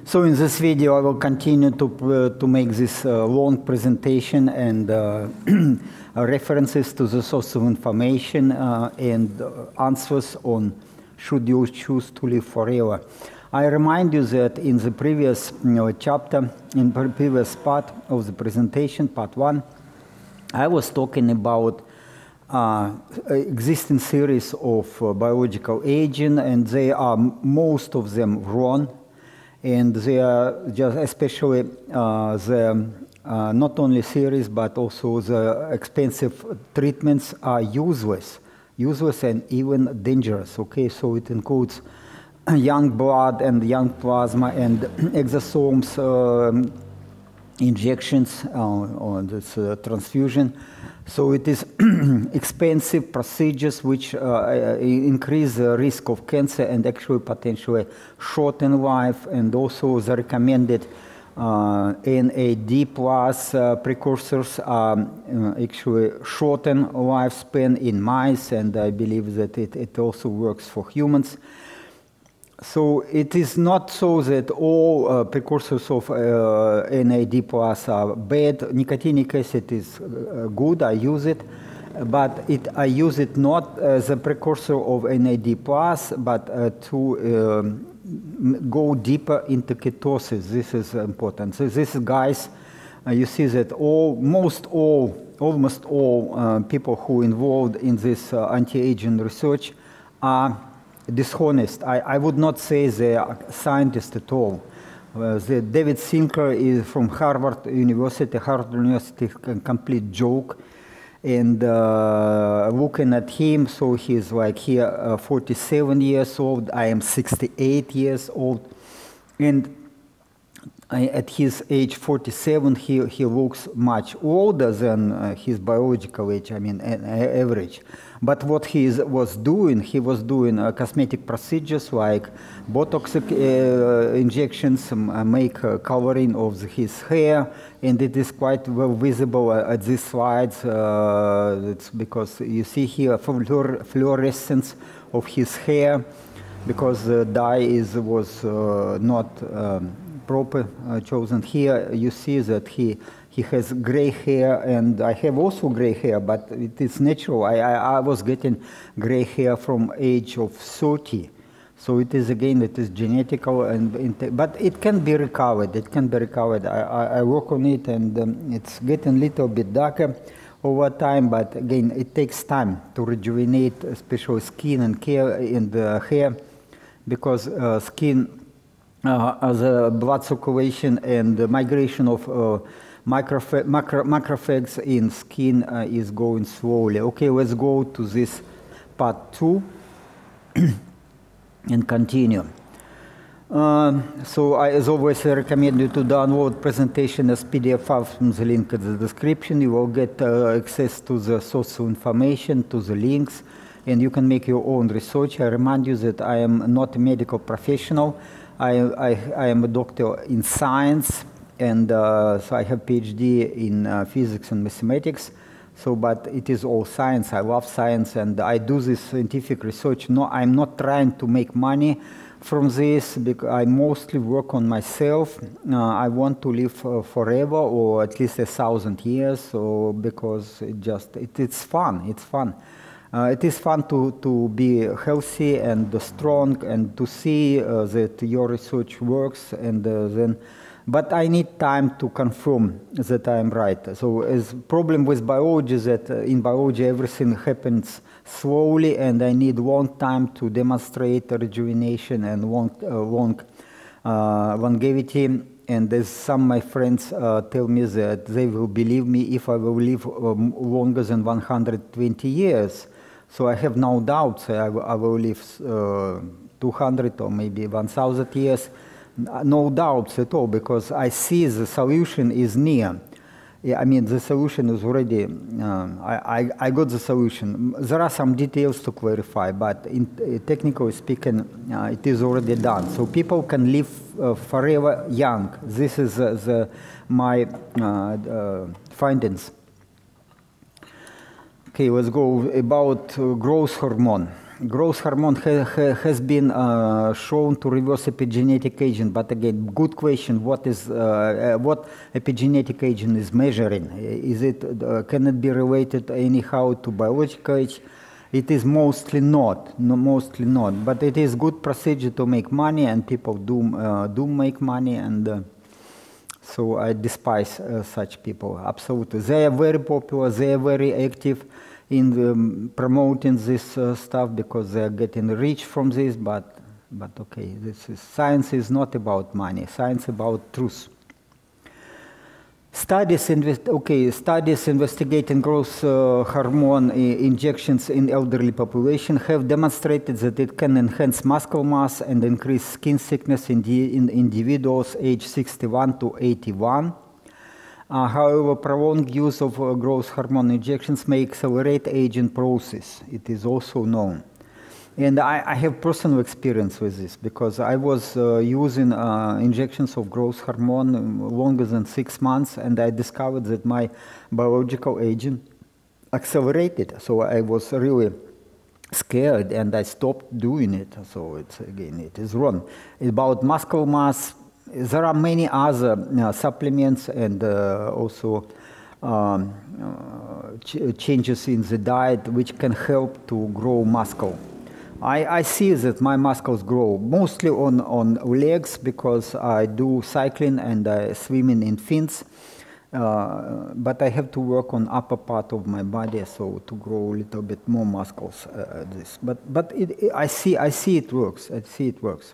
So in this video, I will continue to make this long presentation and references to the source of information and answers on should you choose to live forever. I remind you that in the previous chapter, in the previous part of the presentation, part 1, I was talking about existing theories of biological aging, and they are most of them wrong. And they are just especially the not only theories but also the expensive treatments are useless and even dangerous. Okay, so it includes young blood and young plasma and exosomes injections on this transfusion. So it is expensive procedures which increase the risk of cancer and actually potentially shorten life, and also the recommended NAD plus precursors actually shorten lifespan in mice, and I believe that it also works for humans. So it is not so that all precursors of NAD plus are bad. Nicotinic acid is good, I use it, but I use it not as a precursor of NAD plus, but to go deeper into ketosis. This is important. So this is, guys, you see that almost all people who involved in this anti-aging research are dishonest. I would not say they are scientists at all. The David Sinclair is from Harvard University. Harvard University is a complete joke. And looking at him, so he's like here 47 years old. I am 68 years old. And at his age 47, he looks much older than his biological age, I mean average. But what he was doing cosmetic procedures like Botox injections, make coloring of his hair, and it is quite well visible at these slides. It's because you see here fluorescence of his hair, because the dye was not proper chosen. Here you see that he has gray hair, and I have also gray hair, but it is natural. I was getting gray hair from age of 30. So it is, again, it is genetical, but it can be recovered. It can be recovered. I work on it, and it's getting a little bit darker over time, but again, it takes time to rejuvenate, especially skin and hair, because skin, the blood circulation and the migration of macrophages in skin is going slowly. Okay, let's go to this part 2 and continue. So as always, I recommend you to download presentation as PDF file from the link in the description. You will get access to the source of information, to the links, and you can make your own research. I remind you that I am not a medical professional. I am a doctor in science, and so I have PhD in physics and mathematics. So, but it is all science. I love science, and I do this scientific research. No, I'm not trying to make money from this, because I mostly work on myself. I want to live forever, or at least 1,000 years. So, because it's fun. It's fun. It is fun to be healthy and strong, and to see that your research works, and then. But I need time to confirm that I am right. So, as problem with biology is that in biology everything happens slowly, and I need long time to demonstrate rejuvenation and longevity. And as some of my friends tell me that they will believe me if I will live longer than 120 years. So I have no doubts I will live 200 or maybe 1,000 years. No doubts at all, because I see the solution is near. I mean, the solution is already, I got the solution. There are some details to clarify, but technically speaking, it is already done. So people can live forever young. This is my findings. Okay, let's go about growth hormone. growth hormone has been shown to reverse epigenetic agent, but again, good question. What epigenetic agent is measuring? Is it can it be related anyhow to biological age? It is mostly not. No, mostly not. But it is good procedure to make money, and people do make money, and so I despise such people. Absolutely, they are very popular. They are very active in promoting this stuff because they are getting rich from this, but okay, science is not about money. Science about truth. Studies investigating growth hormone injections in elderly population have demonstrated that it can enhance muscle mass and increase skin thickness in individuals aged 61 to 81. However, prolonged use of growth hormone injections may accelerate aging process. It is also known. And I have personal experience with this because I was using injections of growth hormone longer than 6 months, and I discovered that my biological aging accelerated. So I was really scared, and I stopped doing it. So it is wrong. About muscle mass, there are many other supplements and also changes in the diet which can help to grow muscle. I see that my muscles grow mostly on legs because I do cycling and swimming in fins, but I have to work on upper part of my body so to grow a little bit more muscles. I see it works. I see it works.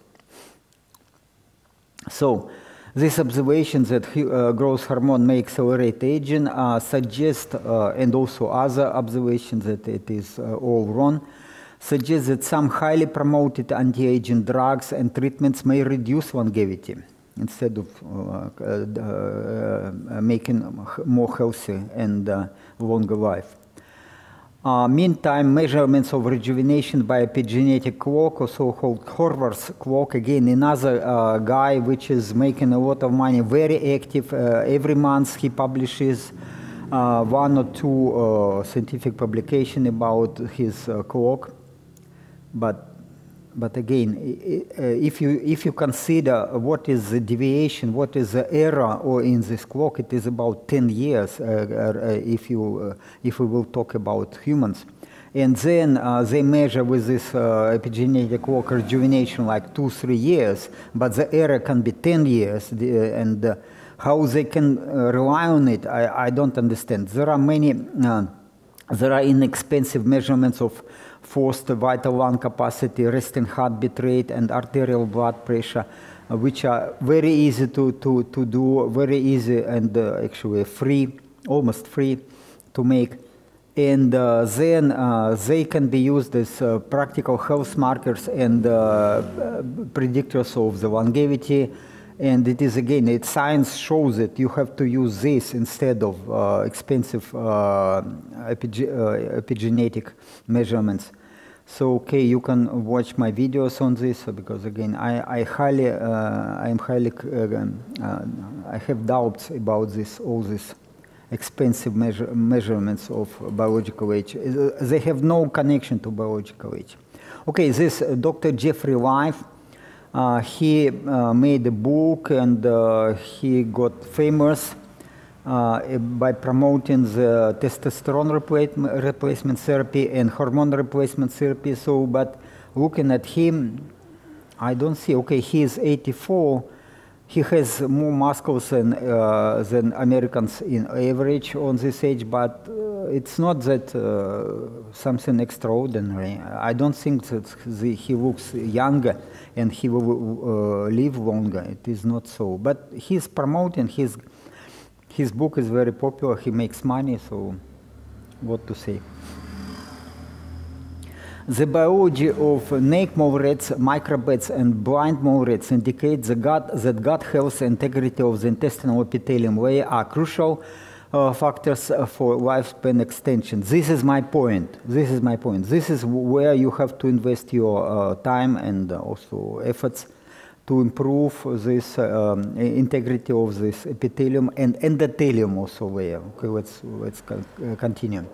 So, this observation that growth hormone may accelerate aging suggest, and also other observations that it is all wrong, suggest that some highly promoted anti-aging drugs and treatments may reduce longevity instead of making more healthy and longer life. Meantime, measurements of rejuvenation by epigenetic clock, or so-called Horvath's clock, again another guy which is making a lot of money, very active. Every month he publishes 1 or 2 scientific publications about his clock. But again, if you consider what is the deviation, what is the error or in this clock, it is about 10 years. If we will talk about humans, and then they measure with this epigenetic clock rejuvenation like 2-3 years, but the error can be 10 years, and how they can rely on it, I don't understand. There are many, there are inexpensive measurements of forced vital lung capacity, resting heartbeat rate, and arterial blood pressure, which are very easy to do, very easy and actually free, almost free to make. And then they can be used as practical health markers and predictors of the longevity. And it is, again, science shows that you have to use this instead of expensive epigenetic measurements. So, okay, you can watch my videos on this because, again, I have doubts about this, all these expensive measurements of biological age. They have no connection to biological age. Okay, this Dr. Jeffrey Life. He made a book and he got famous by promoting the testosterone replacement therapy and hormone replacement therapy. So, but looking at him, I don't see. Okay, he is 84. He has more muscles than Americans in average on this age, but it's not that something extraordinary. I don't think that he looks younger and he will live longer. It is not so. But he's promoting, his book is very popular, he makes money, so what to say. The biology of naked mole rats, microbats, and blind mole rats indicates that gut health and integrity of the intestinal epithelium layer are crucial factors for lifespan extension. This is my point. This is my point. This is where you have to invest your time and also efforts to improve this integrity of this epithelium and endothelium also layer. Okay, let's continue.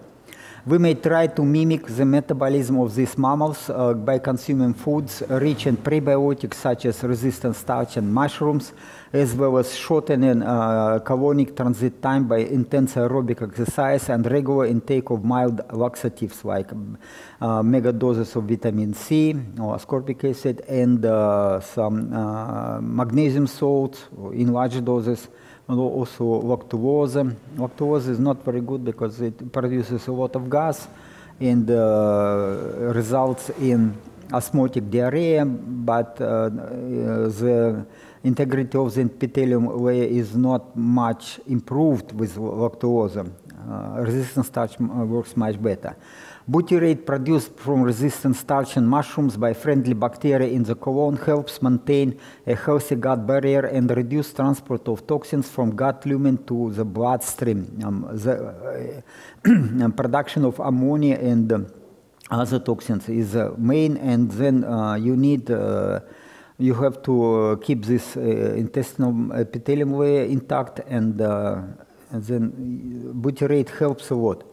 We may try to mimic the metabolism of these mammals by consuming foods rich in prebiotics such as resistant starch and mushrooms, as well as shortening colonic transit time by intense aerobic exercise and regular intake of mild laxatives like mega doses of vitamin C or ascorbic acid and some magnesium salts in large doses, and also lactose. Lactose is not very good because it produces a lot of gas and results in osmotic diarrhea, but the integrity of the epithelium layer is not much improved with lactose. Resistant starch works much better. Butyrate produced from resistant starch in mushrooms by friendly bacteria in the colon helps maintain a healthy gut barrier and reduce transport of toxins from gut lumen to the bloodstream. The production of ammonia and other toxins is main, and then you have to keep this intestinal epithelium layer intact, and then butyrate helps a lot.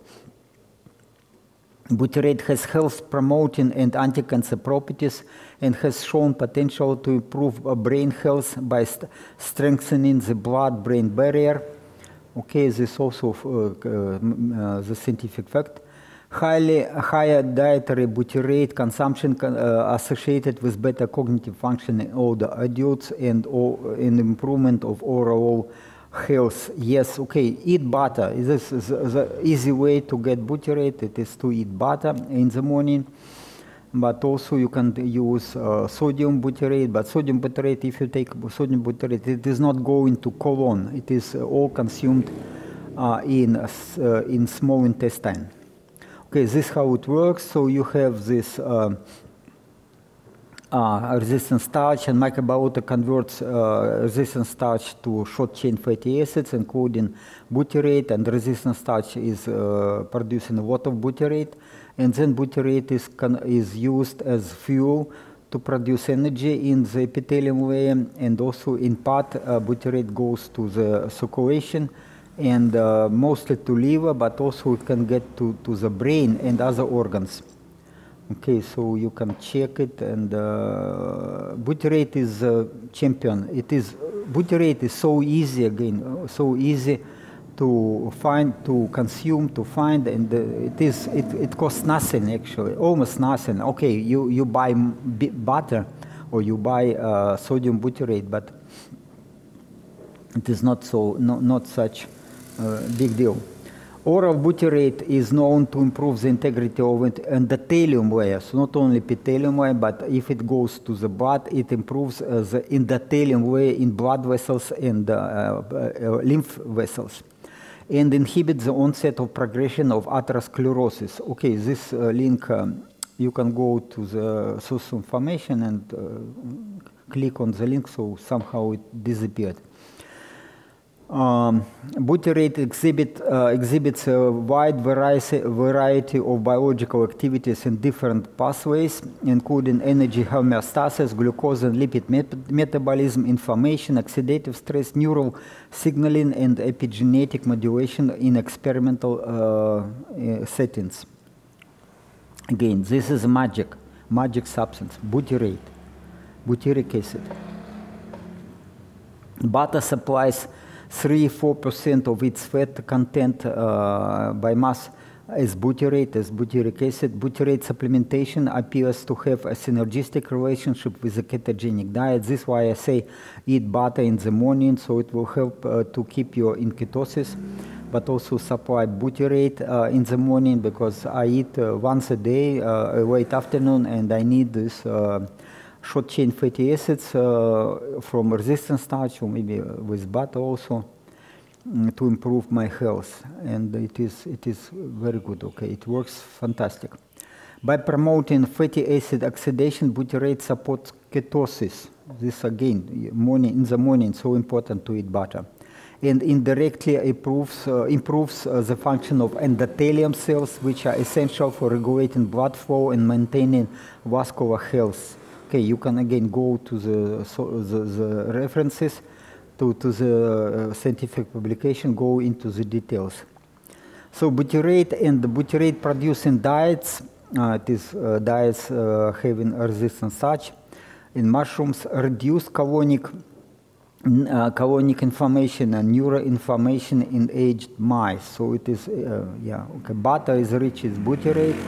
Butyrate has health-promoting and anti-cancer properties and has shown potential to improve brain health by strengthening the blood-brain barrier. Okay, this is also the scientific fact. Higher dietary butyrate consumption associated with better cognitive function in older adults and in improvement of overall health. Yes, okay, eat butter. This is the easy way to get butyrate. It is to eat butter in the morning, but also you can use sodium butyrate. But sodium butyrate, if you take sodium butyrate, it is not going to colon. It is all consumed in small intestine. Okay, this is how it works. So you have this resistant starch, and microbiota converts resistant starch to short-chain fatty acids, including butyrate, and resistant starch is producing a lot of butyrate, and then butyrate is used as fuel to produce energy in the epithelium layer, and also in part butyrate goes to the circulation and mostly to liver, but also it can get to the brain and other organs. Okay, so you can check it, and butyrate is a champion. Butyrate is so easy again, so easy to find, to consume, to find, and it costs nothing actually, almost nothing. Okay, you buy butter or you buy sodium butyrate, but it is not such a big deal. Oral butyrate is known to improve the integrity of endothelium layer, so not only epithelium layer, but if it goes to the blood, it improves the endothelium layer in blood vessels and lymph vessels, and inhibits the onset of progression of atherosclerosis. Okay, this link, you can go to the source information and click on the link, so somehow it disappeared. Butyrate exhibits a wide variety of biological activities in different pathways, including energy homeostasis, glucose and lipid metabolism, inflammation, oxidative stress, neural signaling, and epigenetic modulation in experimental settings. Again, this is a magic substance, butyrate, butyric acid. Butter supplies 3–4% of its fat content by mass as butyrate, as butyric acid. Butyrate supplementation appears to have a synergistic relationship with the ketogenic diet. This is why I say eat butter in the morning, so it will help to keep you in ketosis, but also supply butyrate in the morning, because I eat once a day, late afternoon, and I need this short-chain fatty acids from resistant starch, or maybe with butter also, to improve my health. And it is very good, okay, it works fantastic. By promoting fatty acid oxidation, butyrate supports ketosis. This again, in the morning, so important to eat butter. And indirectly improves the function of endothelium cells, which are essential for regulating blood flow and maintaining vascular health. Okay, you can again go to the references, to the scientific publication, go into the details. So butyrate and the butyrate producing diets, it is diets having a resistant starch in mushrooms, reduce colonic inflammation and neuroinflammation in aged mice. So it is, butter is rich in butyrate,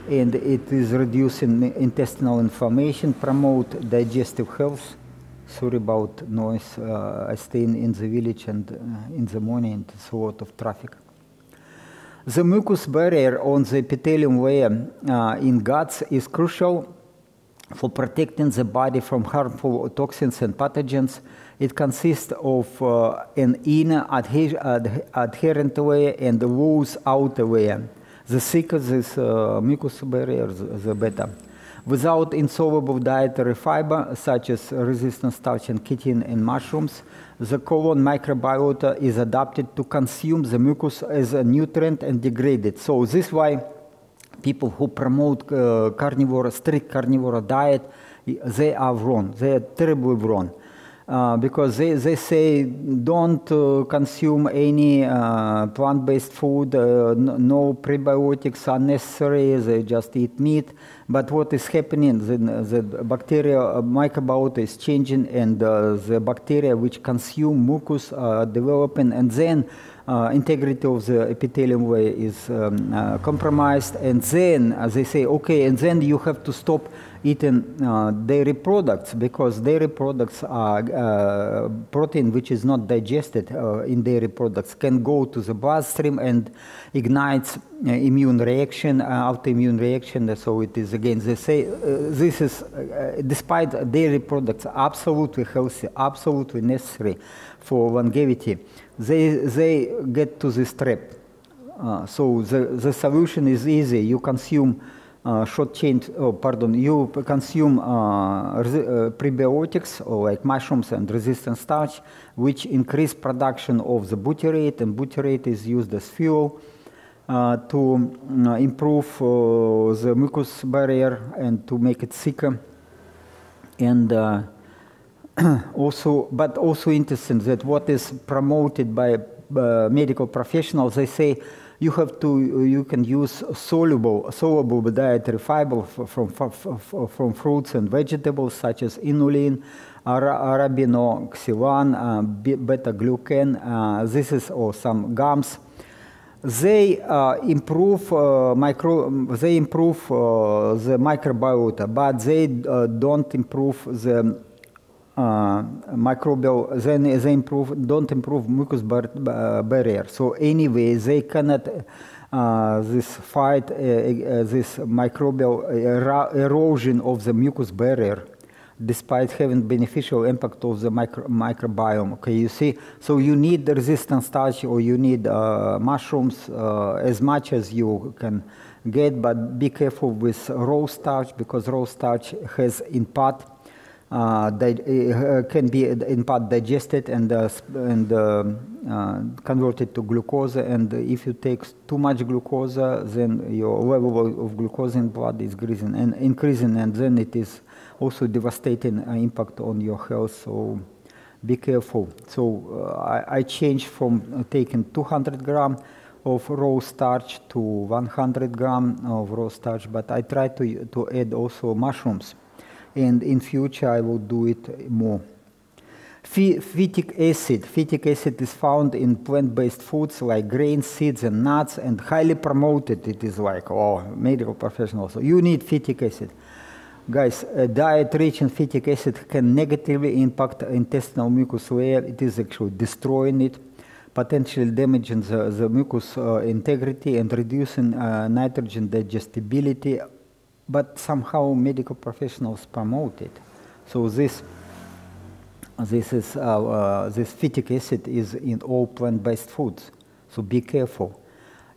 and it is reducing intestinal inflammation, promote digestive health. Sorry about noise. I stay in the village, and in the morning it's a lot of traffic. The mucous barrier on the epithelium layer in guts is crucial for protecting the body from harmful toxins and pathogens. It consists of an inner adherent layer and a loose outer layer. The thicker this mucous barrier, the better. Without insoluble dietary fiber, such as resistant starch and chitin in mushrooms, the colon microbiota is adapted to consume the mucus as a nutrient and degrade it. So this is why people who promote strict carnivore diet, they are wrong. They are terribly wrong. Because they say don't consume any plant-based food, no prebiotics are necessary, they just eat meat. But what is happening, the bacteria microbiota is changing, and the bacteria which consume mucus are developing, and then integrity of the epithelium layer is compromised, and then they say, okay, and then you have to stop eating dairy products, because dairy products are protein which is not digested in dairy products can go to the bloodstream and ignites immune reaction, autoimmune reaction. So it is, again, they say this is, despite dairy products absolutely healthy, absolutely necessary for longevity, they get to this trap. So the solution is easy. You consume you consume prebiotics, or like mushrooms and resistant starch, which increase production of the butyrate, and butyrate is used as fuel to improve the mucous barrier and to make it thicker. And also interesting that what is promoted by medical professionals, they say you can use soluble dietary fiber from fruits and vegetables, such as inulin, arabinoxylan, beta-glucan. This is, or some gums. They improve the microbiota, but they don't improve the microbial. Then they don't improve mucous barrier. So anyway, they cannot fight this microbial erosion of the mucous barrier, despite having beneficial impact of the microbiome. Okay, you see, so you need the resistant starch, or you need mushrooms as much as you can get, but be careful with raw starch, because raw starch has in part can be in part digested and converted to glucose, and if you take too much glucose, then your level of glucose in blood is increasing, and then it is also devastating impact on your health. So be careful. So I changed from taking 200 grams of raw starch to 100 grams of raw starch, but I try to add also mushrooms. And in future, I will do it more. Phytic acid. Phytic acid is found in plant-based foods like grains, seeds, and nuts, and highly promoted. It is like, oh, medical professionals. So you need phytic acid. Guys, a diet rich in phytic acid can negatively impact intestinal mucus layer. It is actually destroying it, potentially damaging the mucus integrity and reducing nitrogen digestibility. But somehow medical professionals promote it. So this phytic acid is in all plant-based foods. So be careful.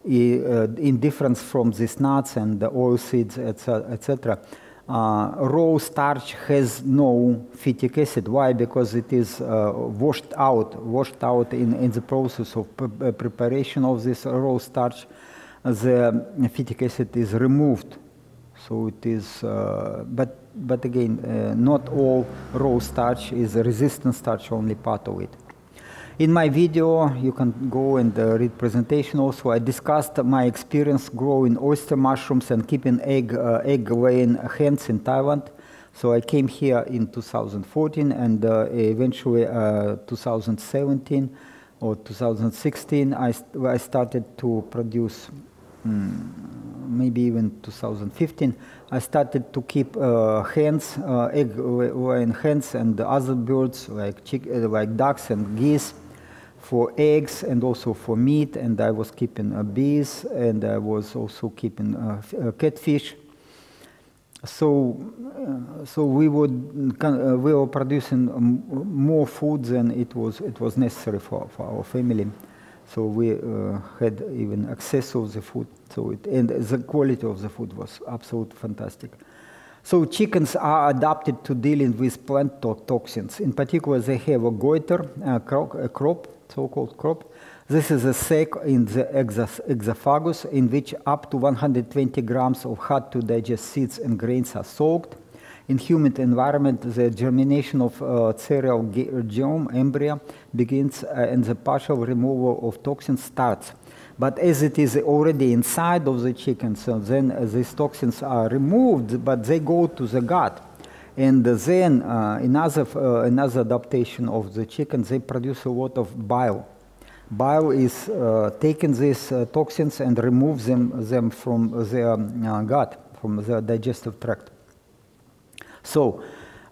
In difference from these nuts and the oil seeds, etc. Raw starch has no phytic acid. Why? Because it is washed out in the process of preparation of this raw starch. The phytic acid is removed. So it is, but again, not all raw starch is a resistant starch, only part of it. In my video, you can go and read presentation also, I discussed my experience growing oyster mushrooms and keeping egg-laying hens in Thailand. So I came here in 2014 and eventually 2017 or 2016, I started to produce, maybe even 2015, I started to keep hens, egg-laying hens and other birds like ducks and geese for eggs and also for meat, and I was keeping bees, and I was also keeping catfish. So we were producing more food than it was necessary for our family. So we had even access of the food. And the quality of the food was absolutely fantastic. So chickens are adapted to dealing with plant toxins. In particular, they have a goiter, a crop, so-called crop. This is a sac in the esophagus in which up to 120 grams of hard-to-digest seeds and grains are soaked. In humid environment, the germination of cereal germ embryo begins and the partial removal of toxins starts. But as it is already inside of the chicken, so then these toxins are removed, but they go to the gut. And then another adaptation of the chicken, they produce a lot of bile. Bile is taking these toxins and removes them from their gut, from their digestive tract. So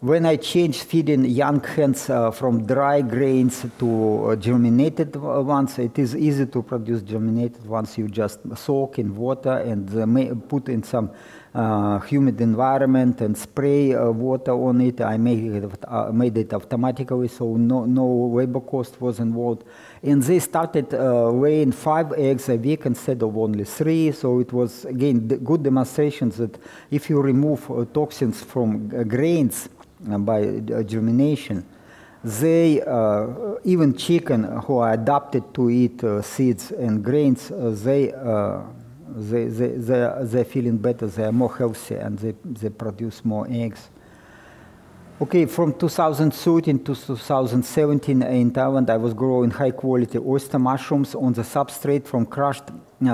when I changed feeding young hens from dry grains to germinated ones, it is easy to produce germinated ones. You just soak in water and put in some humid environment and spray water on it. I made it automatically, so no labor cost was involved. And they started laying 5 eggs a week instead of only 3. So it was, again, good demonstrations that if you remove toxins from grains by germination, they, even chicken who are adapted to eat seeds and grains, they're feeling better, they are more healthy, and they produce more eggs. Okay, from 2013 to 2017 in Thailand, I was growing high-quality oyster mushrooms on the substrate from crushed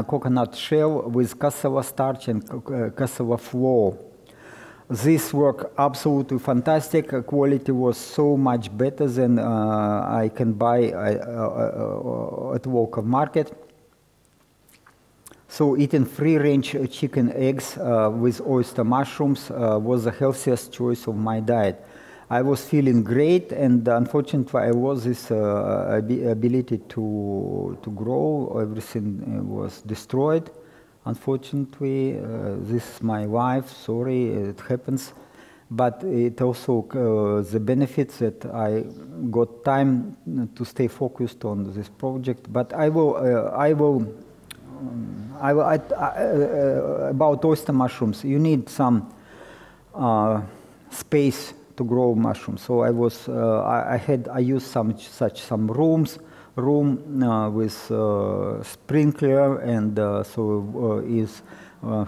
coconut shell with cassava starch and cassava flour. This worked absolutely fantastic. Quality was so much better than I can buy at local market. So eating free-range chicken eggs with oyster mushrooms was the healthiest choice of my diet. I was feeling great, and unfortunately I lost this ability to grow. Everything was destroyed. Unfortunately, this is my life, sorry, it happens. But it also, the benefits that I got time to stay focused on this project. But about oyster mushrooms, you need some space to grow mushrooms. So I used some room with sprinkler, and so is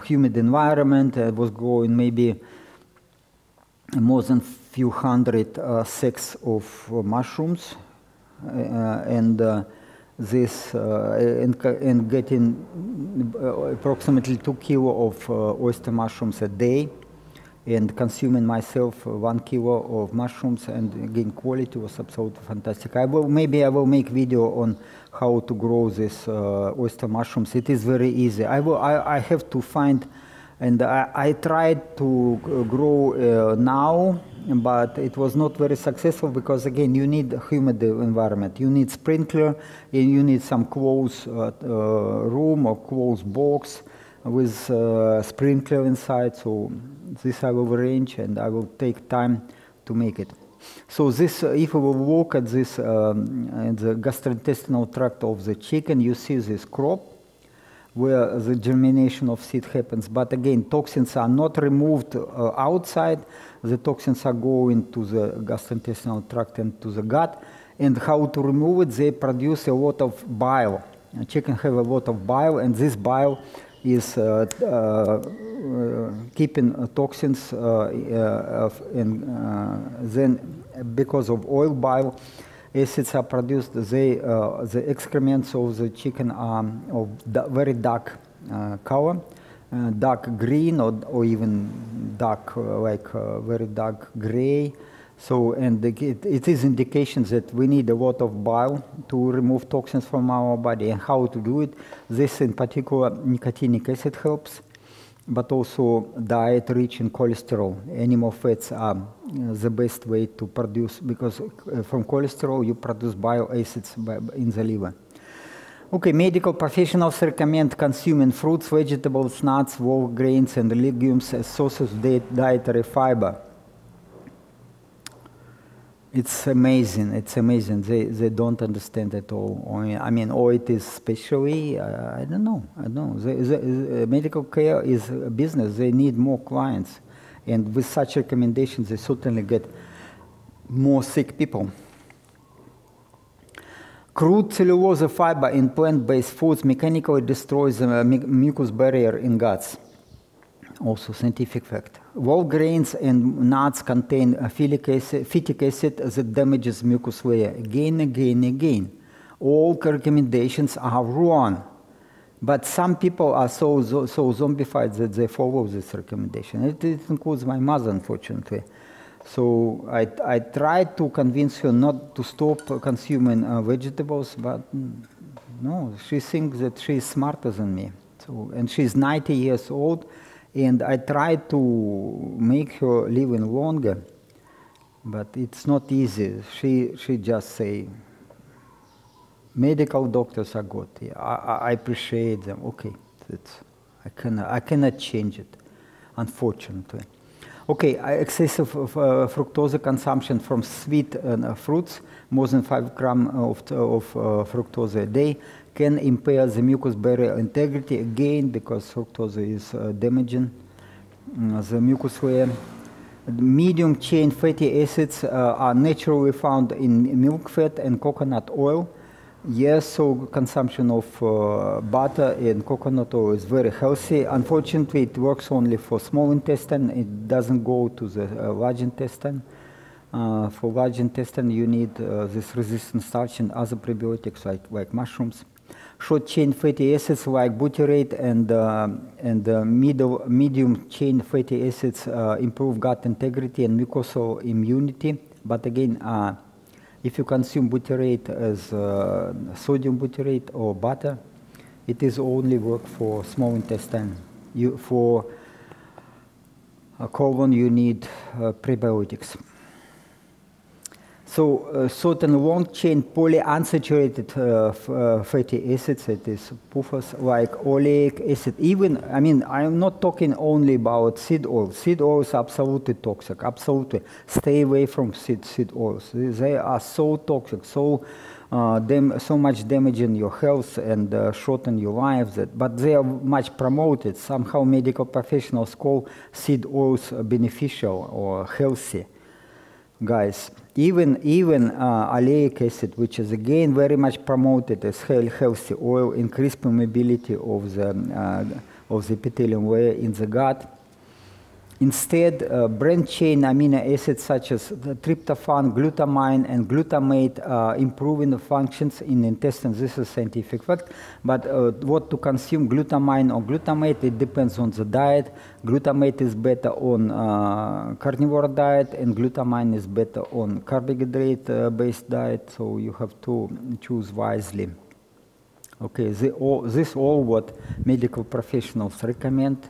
humid environment. I was growing maybe more than few hundred sacks of mushrooms, and getting approximately 2 kilos of oyster mushrooms a day, and consuming myself 1 kilo of mushrooms, and again quality was absolutely fantastic. Maybe I will make video on how to grow this oyster mushrooms. It is very easy. I have to find, and I tried to grow now, but it was not very successful because again you need a humid environment, you need sprinkler, and you need some closed room or closed box with sprinkler inside. So this I will arrange, and I will take time to make it. So this, if we will look at this in the gastrointestinal tract of the chicken, you see this crop where the germination of seed happens. But again, toxins are not removed outside. The toxins are going to the gastrointestinal tract and to the gut. And how to remove it? They produce a lot of bile. Chicken have a lot of bile, and this bile is keeping toxins, and then because of oil bile, acids are produced, the excrements of the chicken are of very dark color, dark green or even dark, very dark gray. So, and it is indications that we need a lot of bile to remove toxins from our body. And how to do it? This in particular, nicotinic acid helps, but also diet rich in cholesterol. Animal fats are the best way to produce, because from cholesterol you produce bile acids in the liver. Okay, medical professionals recommend consuming fruits, vegetables, nuts, whole grains, and legumes as sources of dietary fiber. It's amazing. It's amazing. They don't understand at all. I mean, or it is specially. I don't know. The medical care is a business. They need more clients, and with such recommendations, they certainly get more sick people. Crude cellulose fiber in plant-based foods mechanically destroys the mucous barrier in guts. Also scientific fact. Whole grains and nuts contain phytic acid that damages mucous layer again. All recommendations are wrong, but some people are so zombified that they follow this recommendation. It includes my mother, unfortunately. So I tried to convince her not to stop consuming vegetables, but no, she thinks that she is smarter than me. So, and she's 90 years old. And I tried to make her living longer, but it's not easy. She just say, medical doctors are good. Yeah, I appreciate them. Okay, I cannot change it, unfortunately. Okay, excessive fructose consumption from sweet fruits, more than 5 grams of fructose a day, can impair the mucous barrier integrity again, because fructose is damaging the mucous layer. Medium chain fatty acids are naturally found in milk fat and coconut oil. Yes, so consumption of butter and coconut oil is very healthy. Unfortunately, it works only for small intestine. It doesn't go to the large intestine. For large intestine, you need this resistant starch and other prebiotics like mushrooms. Short chain fatty acids like butyrate and medium chain fatty acids improve gut integrity and mucosal immunity. But again, if you consume butyrate as sodium butyrate or butter, it is only work for small intestine. For colon, you need prebiotics. So certain long-chain polyunsaturated fatty acids, that is PUFAs, like oleic acid. Even, I mean, I'm not talking only about seed oil. Seed oil is absolutely toxic, absolutely. Stay away from seed oils. They are so toxic, so much damaging your health and shorten your life. But they are much promoted. Somehow medical professionals call seed oils beneficial or healthy. Guys, even oleic acid, which is again very much promoted as healthy oil, increase permeability of the epithelium layer in the gut. Instead, branched-chain amino acids such as tryptophan, glutamine, and glutamate improving the functions in the intestine. This is scientific fact. But what to consume, glutamine or glutamate, it depends on the diet. Glutamate is better on carnivore diet, and glutamine is better on carbohydrate-based diet. So you have to choose wisely. Okay, this all what medical professionals recommend.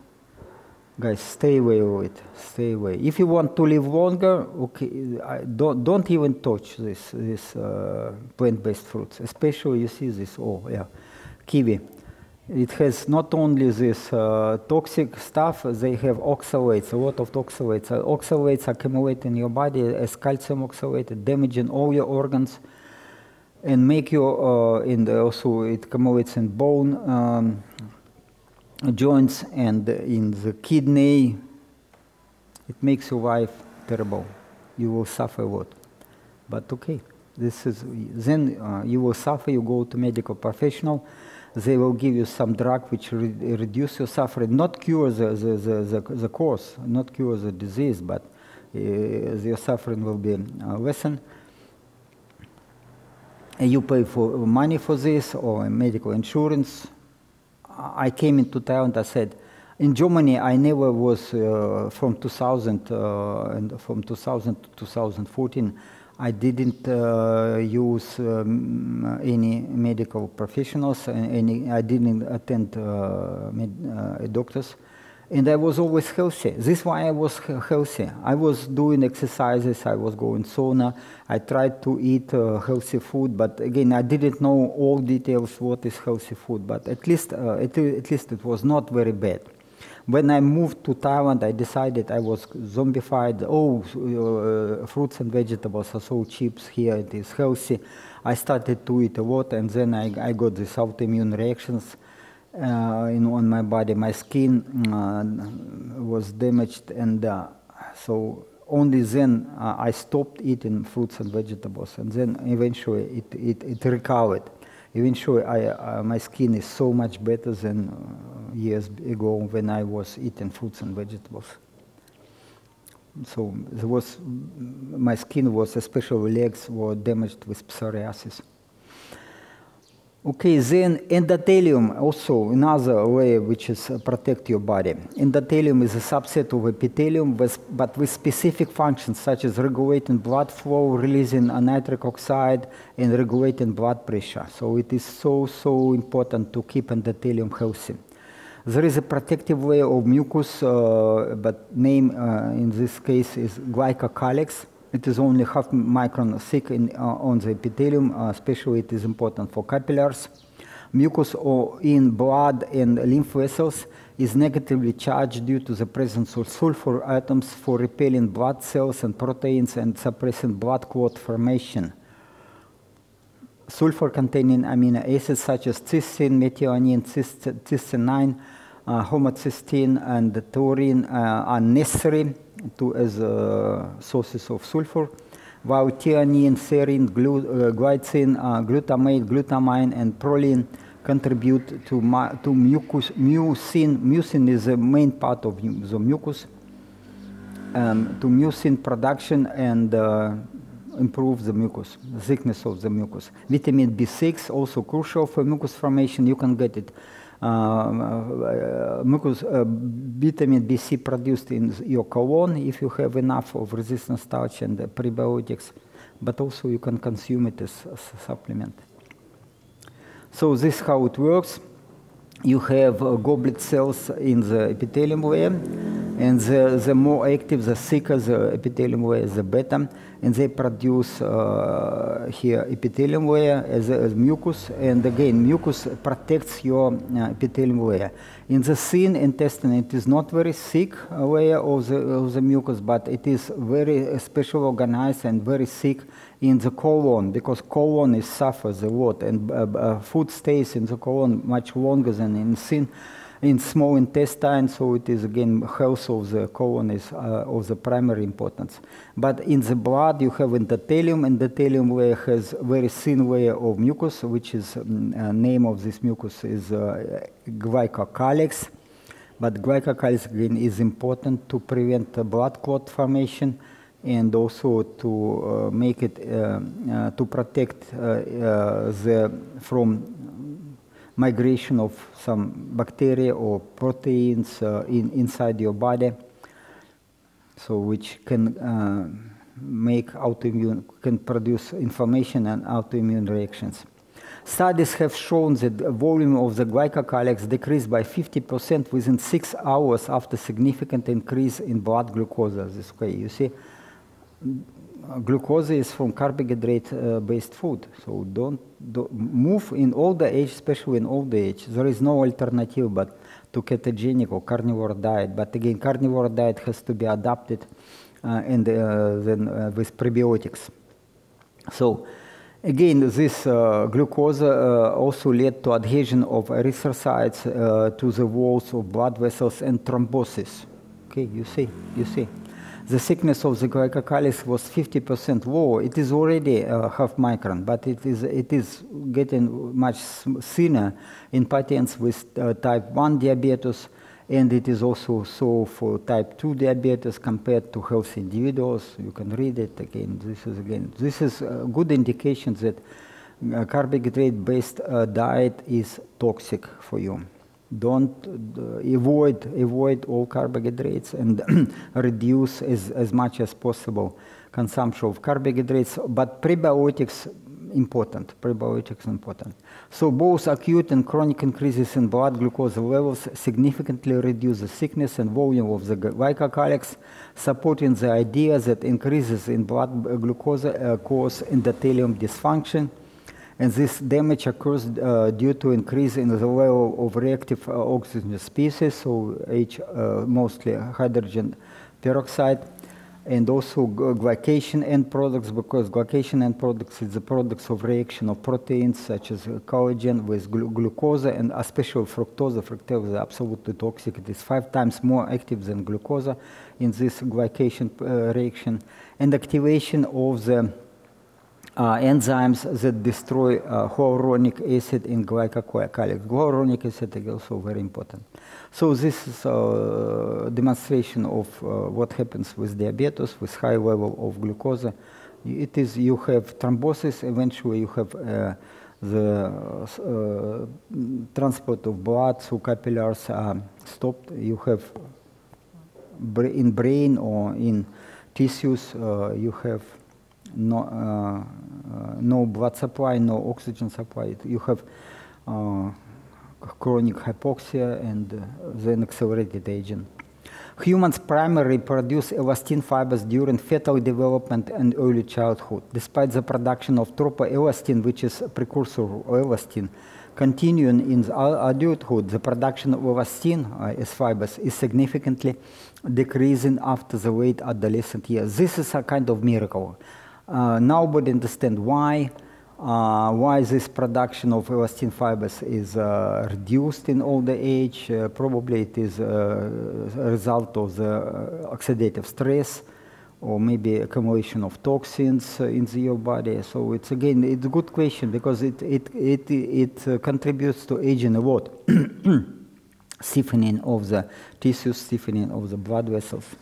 Guys, stay away with it. Stay away. If you want to live longer, okay, don't even touch this plant-based fruits. Especially, you see this. Oh, yeah, kiwi. It has not only this toxic stuff. They have oxalates. A lot of oxalates. Oxalates accumulate in your body as calcium oxalate, damaging all your organs, and make you. And also, it accumulates in bone. Joints and in the kidney. It makes your life terrible. You will suffer a lot. But okay, this is then you will suffer. You go to medical professional. They will give you some drug which reduce your suffering, not cure the cause, not cure the disease, but your suffering will be lessened. you pay for money for this or medical insurance. I came into Thailand, I said, in Germany, I never was, from 2000 and from 2000 to 2014, I didn't use any medical professionals, I didn't attend doctors, and I was always healthy. This is why I was healthy. I was doing exercises, I was going sauna, I tried to eat healthy food, but again, I didn't know all details what is healthy food, but at least it was not very bad. When I moved to Thailand, I decided I was zombified. Fruits and vegetables are so cheap here, it is healthy. I started to eat a lot, and then I got these autoimmune reactions on my body. My skin was damaged, and so only then I stopped eating fruits and vegetables, and then eventually it recovered. Eventually, my skin is so much better than years ago when I was eating fruits and vegetables. So my skin was, especially legs, were damaged with psoriasis. Okay, then endothelium, also another way which is protect your body. Endothelium is a subset of epithelium, but with specific functions such as regulating blood flow, releasing nitric oxide, and regulating blood pressure. So it is so important to keep endothelium healthy. There is a protective layer of mucus, but name in this case is glycocalyx. It is only half micron thick on the epithelium, especially it is important for capillaries. Mucus in blood and lymph vessels is negatively charged due to the presence of sulfur atoms for repelling blood cells and proteins and suppressing blood clot formation. Sulfur-containing amino acids such as cysteine, methionine, cysteine, homocysteine, and taurine are necessary as sources of sulfur, while theanine, serine, glycine, glutamate, glutamine, and proline contribute to mucus. Mucin is the main part of the mucus, to mucin production and improve the mucus, the thickness of the mucus. Vitamin B6, also crucial for mucus formation. You can get it. Vitamin B6 produced in your colon if you have enough of resistant starch and prebiotics, but also you can consume it as a supplement. So this is how it works. You have goblet cells in the epithelium layer, and the more active, the thicker the epithelium layer, the better. And they produce here epithelium layer as mucus, and again, mucus protects your epithelium layer. In the thin intestine, it is not very thick layer of the mucus, but it is very special organized and very thick in the colon, because colon suffers a lot, and food stays in the colon much longer than in small intestine, so it is again health of the colon is of the primary importance. But in the blood you have endothelium. Endothelium layer has very thin layer of mucus, which is name of this mucus is glycocalyx. But glycocalyx again is important to prevent blood clot formation, and also to make it to protect from migration of some bacteria or proteins inside your body, so which can can produce inflammation and autoimmune reactions. Studies have shown that the volume of the glycocalyx decreased by 50% within 6 hours after significant increase in blood glucose. This way, you see, glucose is from carbohydrate-based food, so don't move in old age, especially in old age. There is no alternative but to ketogenic or carnivore diet. But again, carnivore diet has to be adapted and then with prebiotics. So again, this glucose also led to adhesion of erythrocytes to the walls of blood vessels and thrombosis. Okay, you see. The thickness of the glycocalyx was 50% lower. It is already half micron, but it is getting much thinner in patients with type 1 diabetes, and it is also so for type 2 diabetes compared to healthy individuals. You can read it again. This is a good indication that carbohydrate-based diet is toxic for you. Don't avoid all carbohydrates and reduce as much as possible consumption of carbohydrates. But prebiotics important. So both acute and chronic increases in blood glucose levels significantly reduce the thickness and volume of the glycocalyx calyx, supporting the idea that increases in blood glucose cause endothelium dysfunction. And this damage occurs due to increase in the level of reactive oxygen species, so mostly hydrogen peroxide, and also glycation end products, because glycation end products is the products of reaction of proteins such as collagen with glucose, and especially fructose. Fructose is absolutely toxic. It is 5 times more active than glucose in this glycation reaction, and activation of the enzymes that destroy hyaluronic acid in glycocalyx. Hyaluronic acid is also very important. So this is a demonstration of what happens with diabetes, with high level of glucose. It is, you have thrombosis, eventually you have the transport of blood through capillaries stopped. You have in brain or in tissues, you have no blood supply, no oxygen supply. You have chronic hypoxia and then accelerated aging. Humans primarily produce elastin fibers during fetal development and early childhood. Despite the production of tropoelastin, which is a precursor of elastin, continuing in adulthood, the production of elastin as fibers is significantly decreasing after the late adolescent years. This is a kind of miracle. Nobody understands why this production of elastin fibers is reduced in older age. Probably it is a result of the oxidative stress, or maybe accumulation of toxins in your body. So it's a good question, because it contributes to aging a lot. Stiffening of the tissues, stiffening of the blood vessels.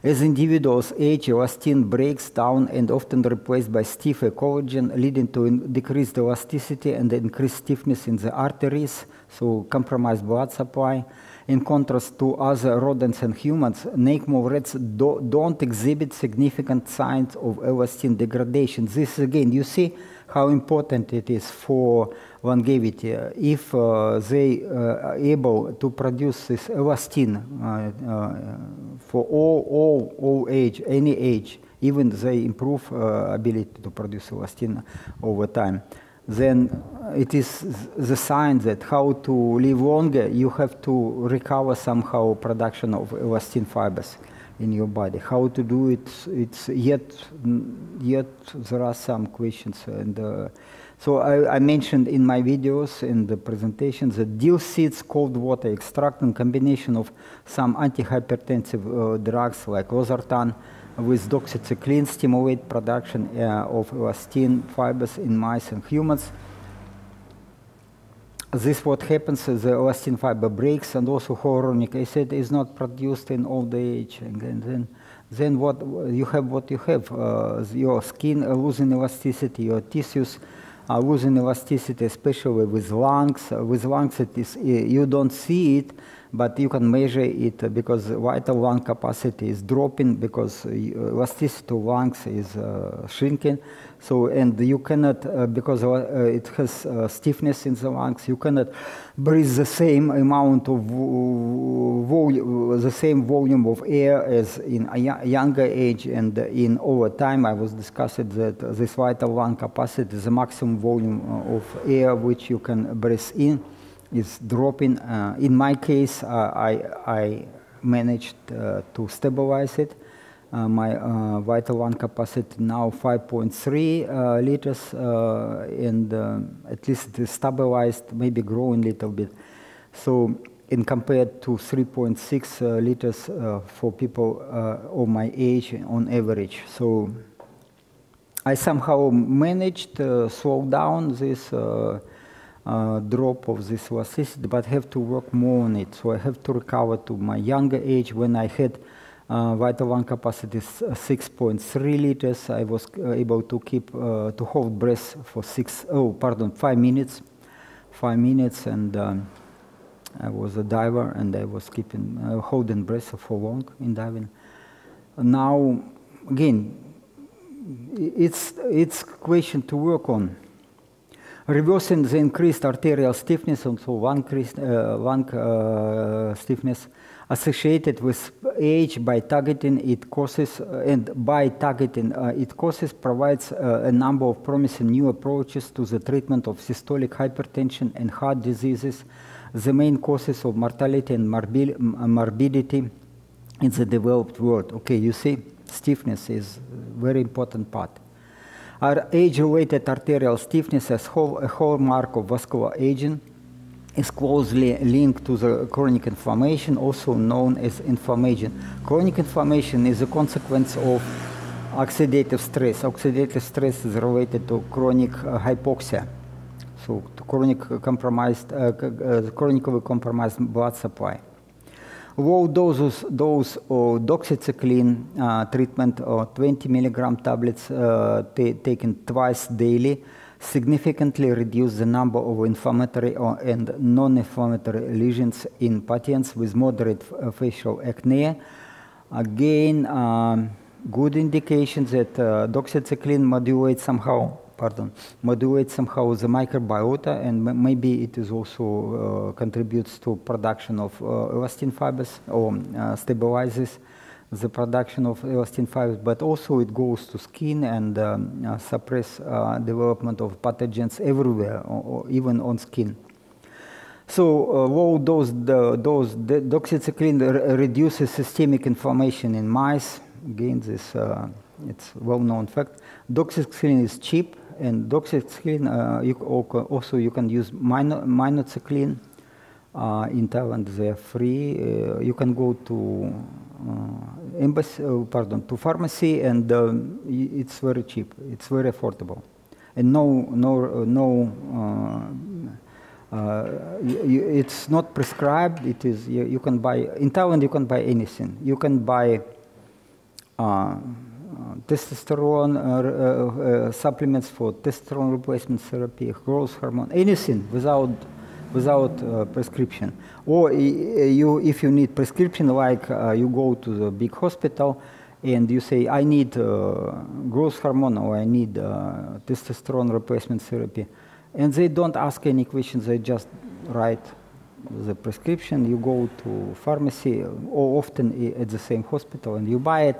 As individuals age, elastin breaks down and often replaced by stiffer collagen, leading to decreased elasticity and increased stiffness in the arteries, so compromised blood supply. In contrast to other rodents and humans, NACMO rats don't exhibit significant signs of elastin degradation. This again, you see how important it is for longevity. If they are able to produce this elastin for all age, any age, even they improve ability to produce elastin over time, then it is the sign that how to live longer, you have to recover somehow production of elastin fibers in your body. How to do it, it's yet there are some questions. And so I mentioned in my videos, in the presentations, that dill seeds cold water extract in combination of some antihypertensive drugs like losartan with doxycycline stimulate production of elastin fibers in mice and humans. This what happens is the elastin fiber breaks, and also hyaluronic acid is not produced in old age. And then what you have, your skin losing elasticity, your tissues are losing elasticity, especially with lungs. With lungs, it is, you don't see it, but you can measure it because vital lung capacity is dropping, because elasticity of lungs is shrinking. So, and you cannot, because it has stiffness in the lungs, you cannot breathe the same amount of volume of air as in a younger age. And in over time, I was discussing that this vital lung capacity is the maximum volume of air which you can breathe in is dropping. In my case, I managed to stabilize it. My vital lung capacity now 5.3 liters, and at least it is stabilized, maybe growing a little bit. So, in compared to 3.6 liters for people of my age on average. So, I somehow managed to slow down this drop of this elasticity, but have to work more on it. So I have to recover to my younger age when I had Vital lung capacity is 6.3 liters. I was able to keep to hold breath for 5 minutes. 5 minutes, and I was a diver, and I was keeping holding breath for long in diving. Now, again, it's question to work on. Reversing the increased arterial stiffness, also lung stiffness, associated with age by targeting its causes, and by targeting its causes provides a number of promising new approaches to the treatment of systolic hypertension and heart diseases, the main causes of mortality and morbidity in the developed world. Okay, you see, stiffness is a very important part. Our age-related arterial stiffness as a hallmark of vascular aging is closely linked to the chronic inflammation, also known as inflammation. Chronic inflammation is a consequence of oxidative stress. Oxidative stress is related to chronic hypoxia, so to chronically compromised blood supply. Low doses of doxycycline treatment or 20 milligram tablets taken twice daily significantly reduce the number of inflammatory and non-inflammatory lesions in patients with moderate facial acne. Again, good indications that doxycycline modulates somehow the microbiota, and maybe it is also contributes to production of elastin fibers, or stabilizes the production of elastin fibers, but also it goes to skin and suppress development of pathogens everywhere, or even on skin. So low dose doxycycline reduces systemic inflammation in mice. Again, this it's well-known fact. Doxycycline is cheap, and doxycycline you can use minocycline. In Thailand, they are free. You can go to to pharmacy, and it's very cheap. It's very affordable, and it's not prescribed. It is you can buy in Thailand. You can buy anything. You can buy testosterone supplements for testosterone replacement therapy, growth hormone, anything without prescription. Or if you need prescription, like you go to the big hospital and you say, I need growth hormone, or I need testosterone replacement therapy. And they don't ask any questions, they just write the prescription. You go to pharmacy, or often at the same hospital, and you buy it.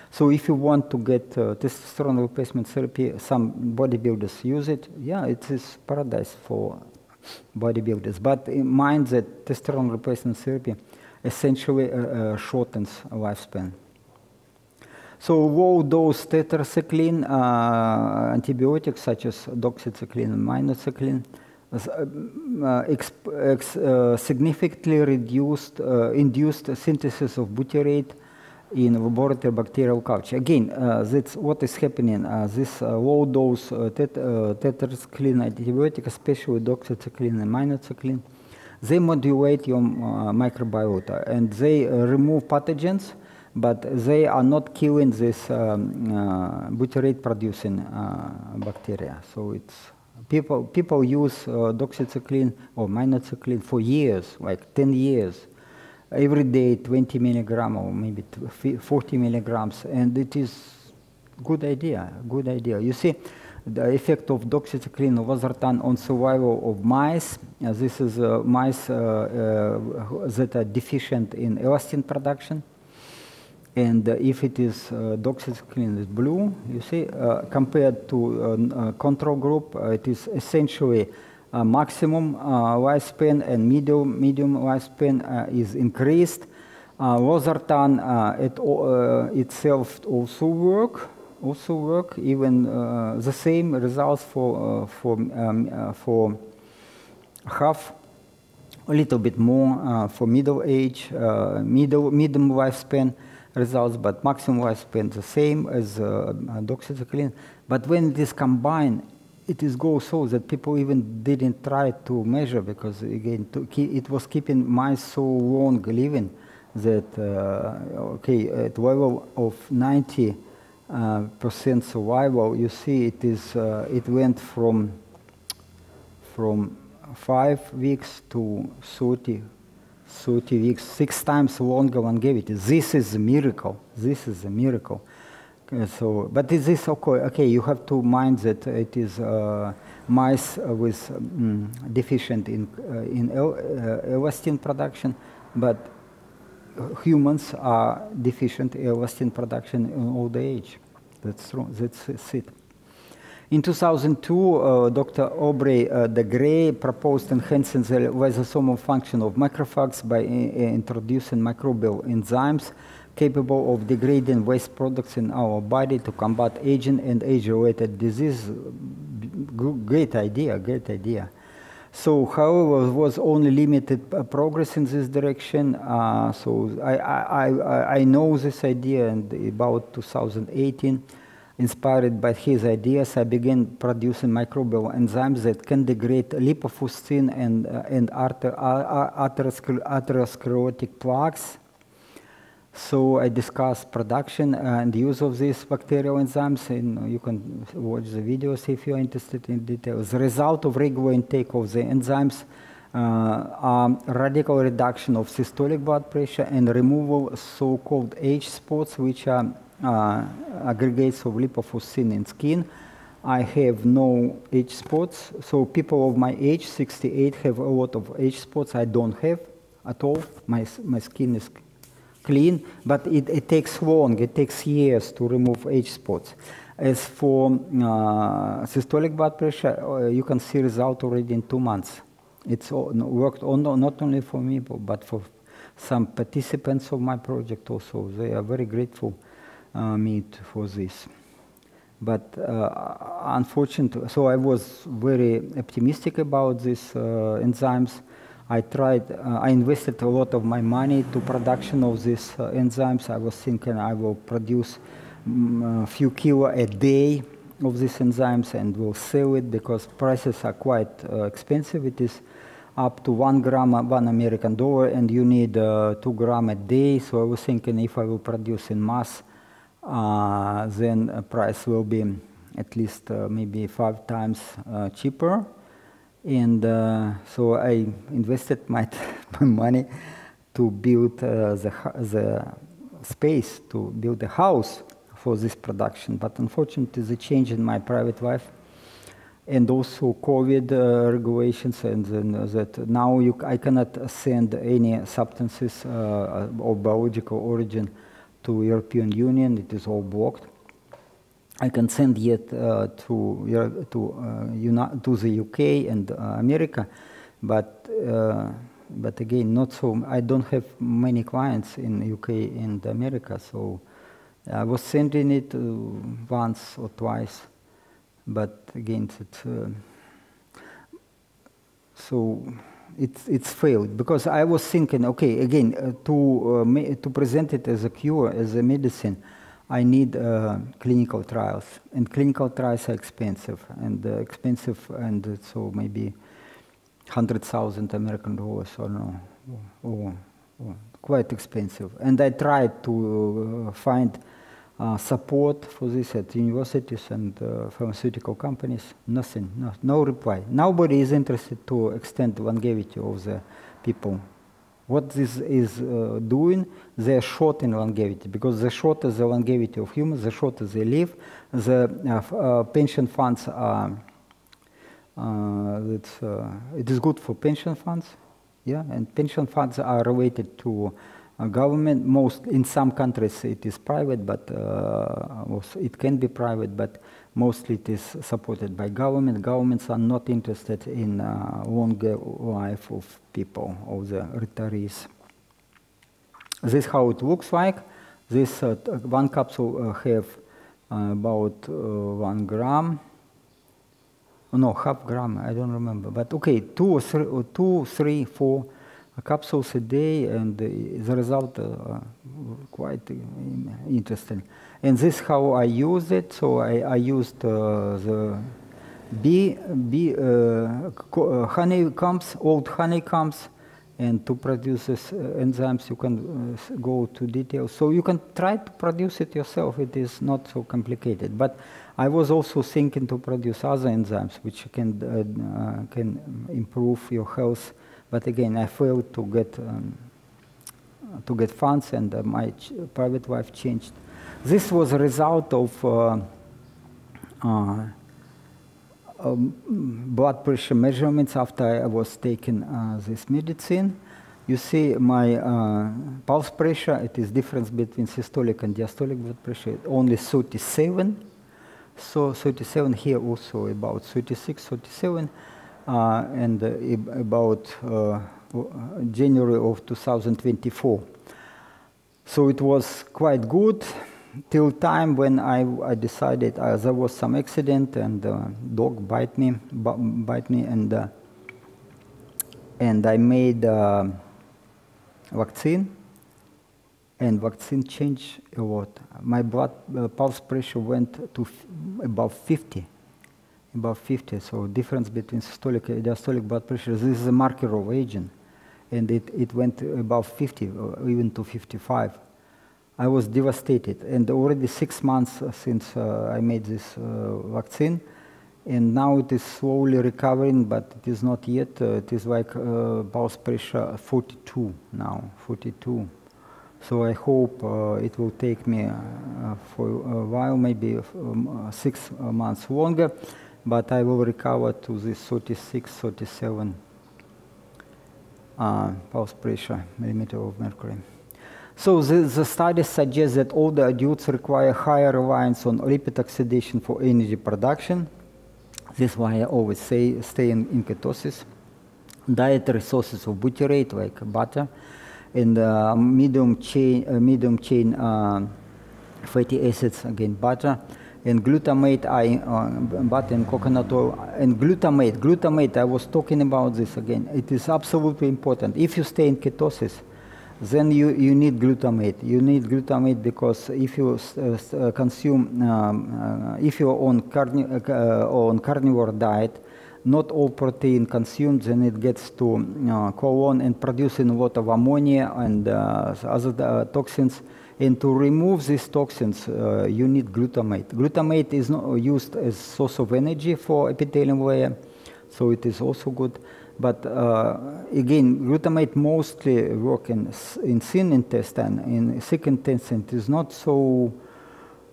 So if you want to get testosterone replacement therapy, some bodybuilders use it. Yeah, it is paradise for bodybuilders. But mind that testosterone replacement therapy essentially shortens lifespan. So low-dose tetracycline antibiotics such as doxycycline and minocycline significantly induced synthesis of butyrate in laboratory bacterial culture. Again, that's what is happening. This low-dose tetracycline antibiotic, especially doxycycline and minocycline, they modulate your microbiota, and they remove pathogens, but they are not killing this butyrate-producing bacteria. So it's people use doxycycline or minocycline for years, like 10 years. Every day 20 milligram or maybe 40 milligrams, and it is good idea. You see, the effect of doxycycline was done on survival of mice. This is mice that are deficient in elastin production, and if it is doxycycline is blue, you see, compared to control group, it is essentially maximum lifespan and medium lifespan is increased. Losartan itself also work, even the same results for half, a little bit more for middle age, medium lifespan results, but maximum lifespan the same as doxycycline. But when it is combined, it is goes so that people even didn't try to measure, because again, it was keeping mice so long living that, okay, at level of 90% survival, you see it went from 5 weeks to 30 weeks, 6 times longer longevity. This is a miracle. This is a miracle. So, but is this okay? Okay, you have to mind that it is mice with deficient in elastin production, but humans are deficient in elastin production in old age. That's true. That's it. In 2002, Dr. Aubrey de Grey proposed enhancing the lysosomal function of macrophages by introducing microbial enzymes capable of degrading waste products in our body to combat aging and age-related disease. Great idea, great idea. So, however, there was only limited progress in this direction. So I know this idea, and about 2018, inspired by his ideas, I began producing microbial enzymes that can degrade lipofuscin and atherosclerotic plaques. So I discussed production and use of these bacterial enzymes, and you can watch the videos if you're interested in details. The result of regular intake of the enzymes are radical reduction of systolic blood pressure and removal of so-called age spots, which are aggregates of lipofuscin in skin. I have no age spots, so people of my age, 68, have a lot of age spots. I don't have at all. My skin is clean, but it takes long. It takes years to remove age spots. As for systolic blood pressure, you can see result already in 2 months. It's worked not only for me, but for some participants of my project also. They are very grateful me for this. But unfortunately, so I was very optimistic about these enzymes. I invested a lot of my money to production of these enzymes. I was thinking I will produce a few kilo a day of these enzymes and will sell it because prices are quite expensive. It is up to 1 gram, $1 American, and you need 2 grams a day. So I was thinking if I will produce in mass, then price will be at least maybe 5 times cheaper. And so I invested my money to build the space, to build a house for this production. But unfortunately, the change in my private life and also COVID regulations, and then that now I cannot send any substances of biological origin to European Union. It is all blocked. I can send yet to the UK and America, but again, not so. I don't have many clients in UK and America, so I was sending it once or twice, but again, it's failed because I was thinking, okay, again, to present it as a cure, as a medicine, I need clinical trials, and clinical trials are expensive, and so maybe 100,000 American dollars or no, or quite expensive. And I tried to find support for this at universities and pharmaceutical companies. Nothing, no reply. Nobody is interested to extend the longevity of the people. What this is doing, they are short in longevity, because the shorter the longevity of humans, the shorter they live. The pension funds are, it is good for pension funds, yeah, and pension funds are related to government. In some countries it is private, but it can be private, but mostly it is supported by government. Governments are not interested in longer life of people, of the retirees. This is how it looks like. This one capsule have about 1 gram. No, half gram, I don't remember. But okay, 2, 3, 4 capsules a day, and the result quite interesting. And this is how I use it. So I used the honeycombs, old honeycombs, And to produce these enzymes, you can go to details. So you can try to produce it yourself. It is not so complicated. But I was also thinking to produce other enzymes which can improve your health. But again, I failed to get funds, and my private wife changed. This was a result of blood pressure measurements after I was taking this medicine. You see my pulse pressure, it is difference between systolic and diastolic blood pressure, only 37. So 37 here also about 36, 37, and about January of 2024. So it was quite good. Till time when I decided there was some accident and dog bite me, and I made vaccine, and vaccine changed a lot. My blood pulse pressure went to above 50, So difference between systolic and diastolic blood pressure. This is a marker of aging, and it went above 50 or even to 55. I was devastated, and already 6 months since I made this vaccine, and now it is slowly recovering, but it is not yet. It is like pulse pressure 42 now, 42. So I hope it will take me for a while, maybe 6 months longer, but I will recover to this 36, 37 pulse pressure millimeter of mercury. So the studies suggest that older adults require higher reliance on lipid oxidation for energy production. This is why I always say stay in ketosis. Dietary sources of butyrate, like butter, and medium chain fatty acids, again butter, and glutamate, butter and coconut oil, and glutamate. Glutamate, I was talking about this again. It is absolutely important. If you stay in ketosis, then you need glutamate. You need glutamate because if you consume, if you're on carnivore diet, not all protein consumed, then it gets to colon and producing a lot of ammonia and other toxins. And to remove these toxins, you need glutamate. Glutamate is not used as source of energy for epithelium layer, so it is also good. But again, glutamate mostly work in thin intestine. In thick intestine, it is not so.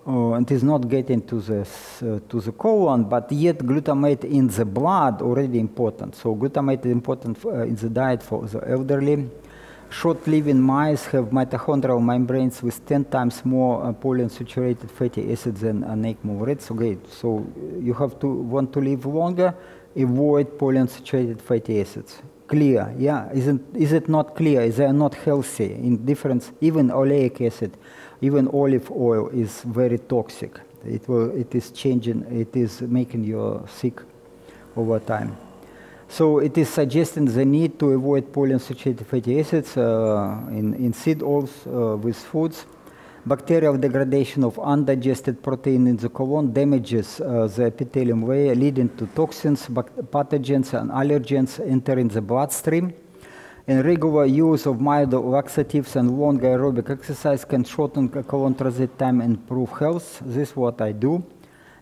It is not getting to the colon, but yet glutamate in the blood already important. So glutamate is important in the diet for the elderly. Short-living mice have mitochondrial membranes with 10 times more polyunsaturated fatty acids than NACMO rats. Okay, so you have to want to live longer. Avoid polyunsaturated fatty acids. Clear, yeah? Is it not clear? They are not healthy. In difference, even oleic acid, even olive oil is very toxic. It is changing. It is making you sick over time. So it is suggesting the need to avoid polyunsaturated fatty acids in seed oils with foods. Bacterial degradation of undigested protein in the colon damages the epithelium layer, leading to toxins, pathogens, and allergens entering the bloodstream. And regular use of mild laxatives and long aerobic exercise can shorten colon transit time and improve health. This is what I do.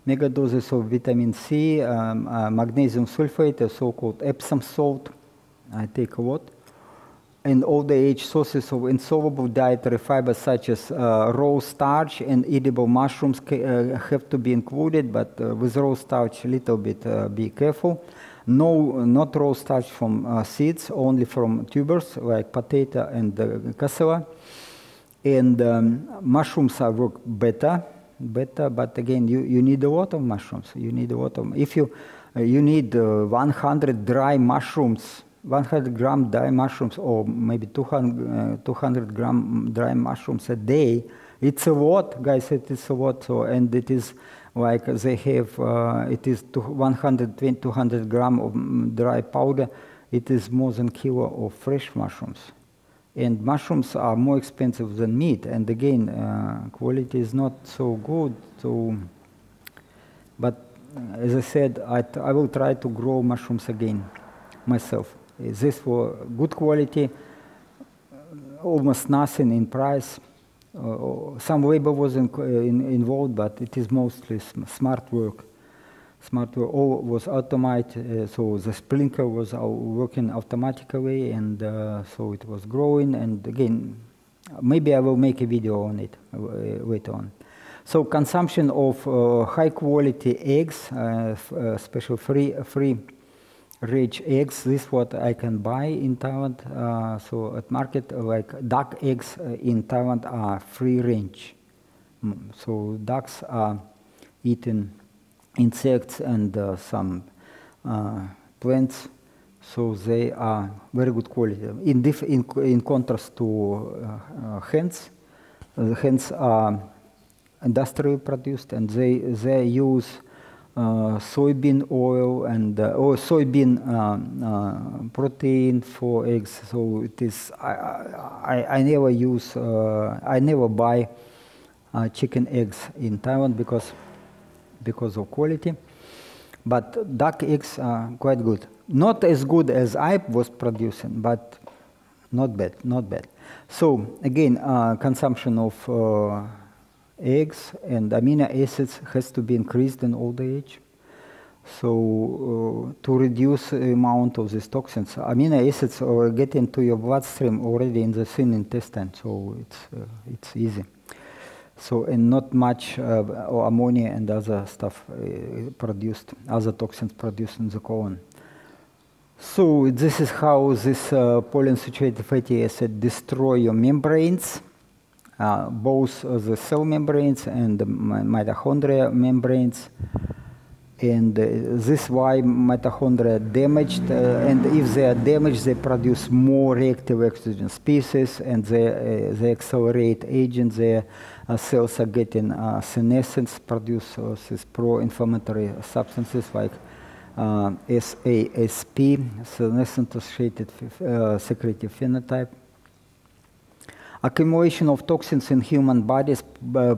Megadoses of vitamin C, magnesium sulfate, so-called Epsom salt, I take a lot. And all the age sources of insoluble dietary fibers such as raw starch and edible mushrooms have to be included, but with raw starch a little bit be careful. No, not raw starch from seeds, only from tubers like potato and cassava. And mushrooms work better, but again, you need a lot of mushrooms. You need a lot of, if you need 100 dry mushrooms, 100 gram dry mushrooms, or maybe 200 gram dry mushrooms a day. It's a lot, guys. It is a lot. So, and it is like they have. It is 120, 200 gram of dry powder. It is more than a kilo of fresh mushrooms, and mushrooms are more expensive than meat. And again, quality is not so good. So, but as I said, I will try to grow mushrooms again myself. This was good quality, almost nothing in price. Some labor was involved, but it is mostly smart work. Smart work. All was automated, so the sprinkler was working automatically, and so it was growing. And again, maybe I will make a video on it later on. So consumption of high quality eggs, especially free-range eggs, this is what I can buy in Thailand. So at market, like duck eggs in Thailand are free range. So ducks are eating insects and some plants, so they are very good quality. In contrast to hens, the hens are industrially produced, and they use soybean oil and or soybean protein for eggs. So it is I never use I never buy chicken eggs in Taiwan because of quality, but duck eggs are quite good. Not as good as I was producing, but not bad, not bad. So again, consumption of eggs and amino acids has to be increased in old age. So to reduce the amount of these toxins, amino acids are getting to your bloodstream already in the thin intestine, so it's easy. So and not much ammonia and other stuff produced, other toxins produced in the colon. So this is how this polyunsaturated fatty acid destroy your membranes. Both the cell membranes and the mitochondria membranes, and this is why mitochondria are damaged, and if they are damaged, they produce more reactive oxygen species, and they accelerate aging. Their cells are getting senescence, produce these pro-inflammatory substances like SASP, senescence-associated secretive phenotype. Accumulation of toxins in human bodies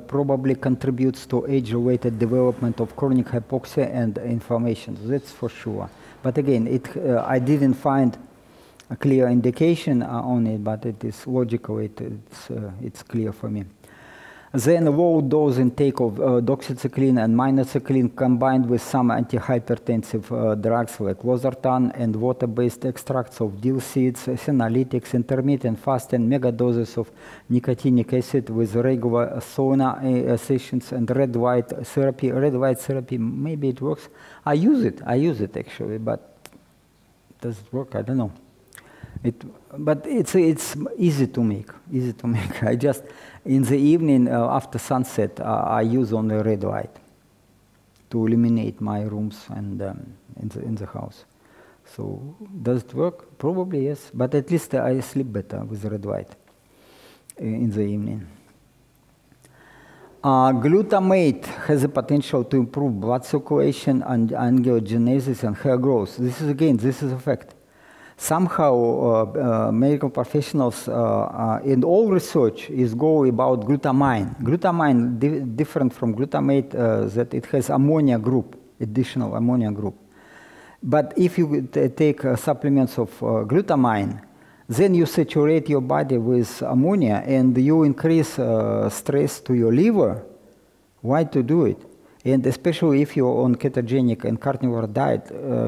probably contributes to age-related development of chronic hypoxia and inflammation. That's for sure. But again, I didn't find a clear indication on it, but it is logical. It's clear for me. Then low dose intake of doxycycline and minocycline combined with some antihypertensive drugs like losartan and water-based extracts of dill seeds, senolytics, intermittent fasting, mega doses of nicotinic acid with regular sauna sessions and red light therapy. Red light therapy, maybe it works. I use it actually, but does it work? I don't know. But it's easy to make. I just in the evening after sunset I use only red light to illuminate my rooms and in the house. So does it work? Probably yes. But at least I sleep better with red light in the evening. Glutamate has the potential to improve blood circulation and angiogenesis and hair growth. This is a fact. Somehow medical professionals in all research is go about glutamine. Glutamine different from glutamate that it has ammonia group, additional ammonia group. But if you take supplements of glutamine, then you saturate your body with ammonia and you increase stress to your liver. Why to do it? And especially if you're on ketogenic and carnivore diet,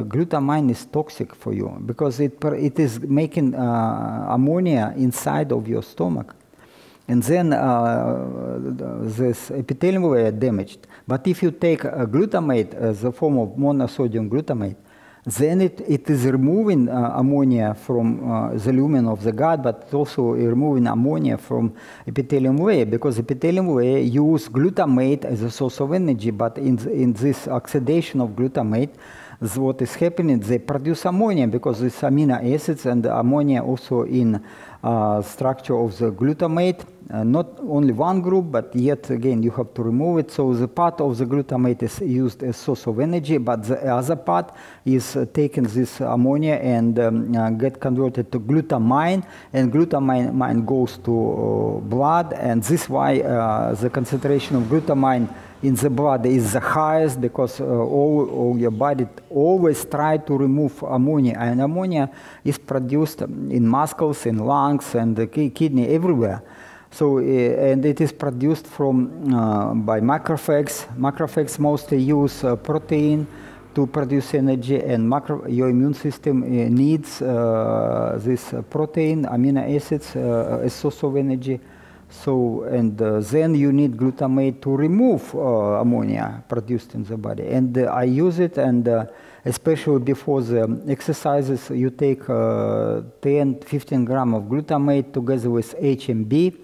glutamine is toxic for you because it is making ammonia inside of your stomach. And then this epithelium layer damaged. But if you take glutamate as a form of monosodium glutamate, then it is removing ammonia from the lumen of the gut, but also removing ammonia from epithelium layer, because epithelium layer use glutamate as a source of energy, but in this oxidation of glutamate, what is happening, they produce ammonia because it's amino acids and ammonia also in structure of the glutamate. Not only one group, but yet again you have to remove it. So the part of the glutamate is used as source of energy, but the other part is taking this ammonia and get converted to glutamine, and glutamine goes to blood, and this is why the concentration of glutamine in the body is the highest, because all your body always try to remove ammonia, and ammonia is produced in muscles, in lungs, and the kidney, everywhere. So, and it is produced from by macrophages. Macrophages mostly use protein to produce energy, and your immune system needs this protein, amino acids, a source of energy. So, and then you need glutamate to remove ammonia produced in the body. And I use it, and especially before the exercises, you take 10-15 grams of glutamate together with HMB,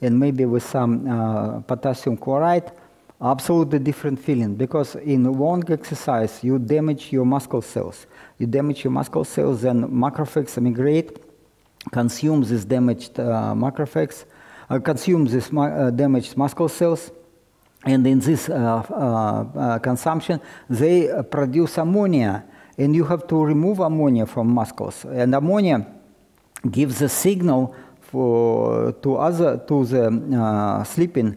and maybe with some potassium chloride. Absolutely different feeling, because in long exercise you damage your muscle cells. You damage your muscle cells, then macrophages migrate, consume this damaged macrophages, consume this damaged muscle cells, and in this consumption they produce ammonia, and you have to remove ammonia from muscles. And ammonia gives a signal to the sleeping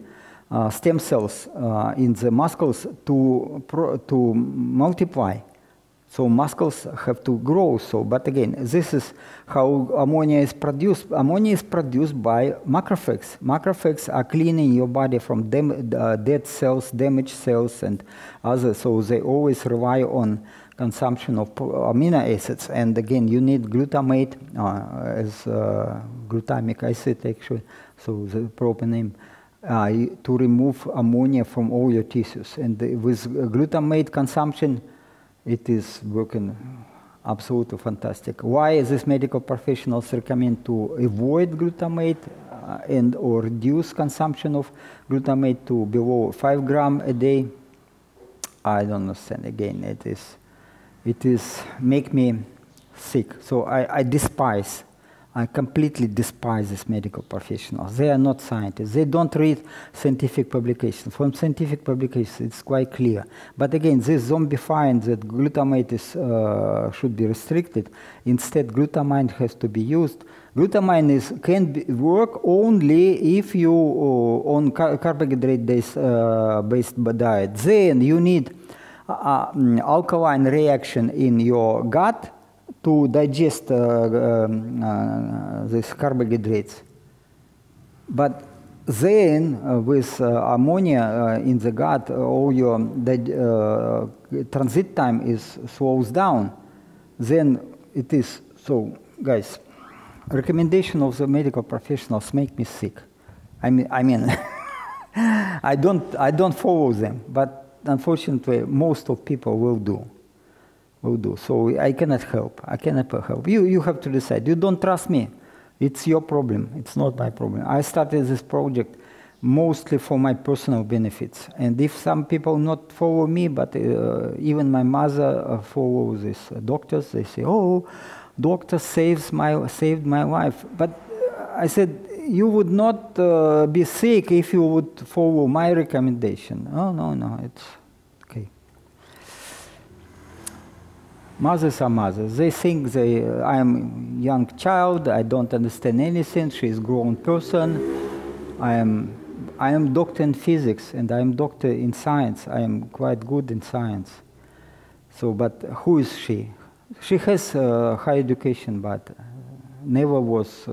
stem cells in the muscles to multiply. So muscles have to grow. So, but again, this is how ammonia is produced. Ammonia is produced by macrophages. Macrophages are cleaning your body from dead cells, damaged cells, and others. So they always rely on consumption of amino acids. And again, you need glutamate as glutamic acid, actually. So the proper name. To remove ammonia from all your tissues. And with glutamate consumption, it is working absolutely fantastic. Why these medical professionals recommend to avoid glutamate and or reduce consumption of glutamate to below 5 grams a day? I don't understand. Again, it is make me sick. So I completely despise these medical professionals. They are not scientists. They don't read scientific publications. From scientific publications, it's quite clear. But again, this zombifying that glutamate should be restricted. Instead, glutamine has to be used. Glutamine work only if you on carbohydrate-based diet. Then you need alkaline reaction in your gut to digest these carbohydrates. But then with ammonia in the gut, all your transit time slows down. Then it is, so guys, recommendation of the medical professionals make me sick. I mean I don't follow them, but unfortunately most of people will do. So I cannot help. You have to decide. You don't trust me. It's your problem. It's not my problem. I started this project mostly for my personal benefits. And if some people not follow me, but even my mother follows these doctors, they say, "Oh, doctor saved my life." But I said, you would not be sick if you would follow my recommendation. Oh, no, it's okay. Mothers are mothers. They think I am a young child, I don't understand anything, she is a grown person. I am doctor in physics and I am doctor in science. I am quite good in science. So, but who is she? She has high education, but never was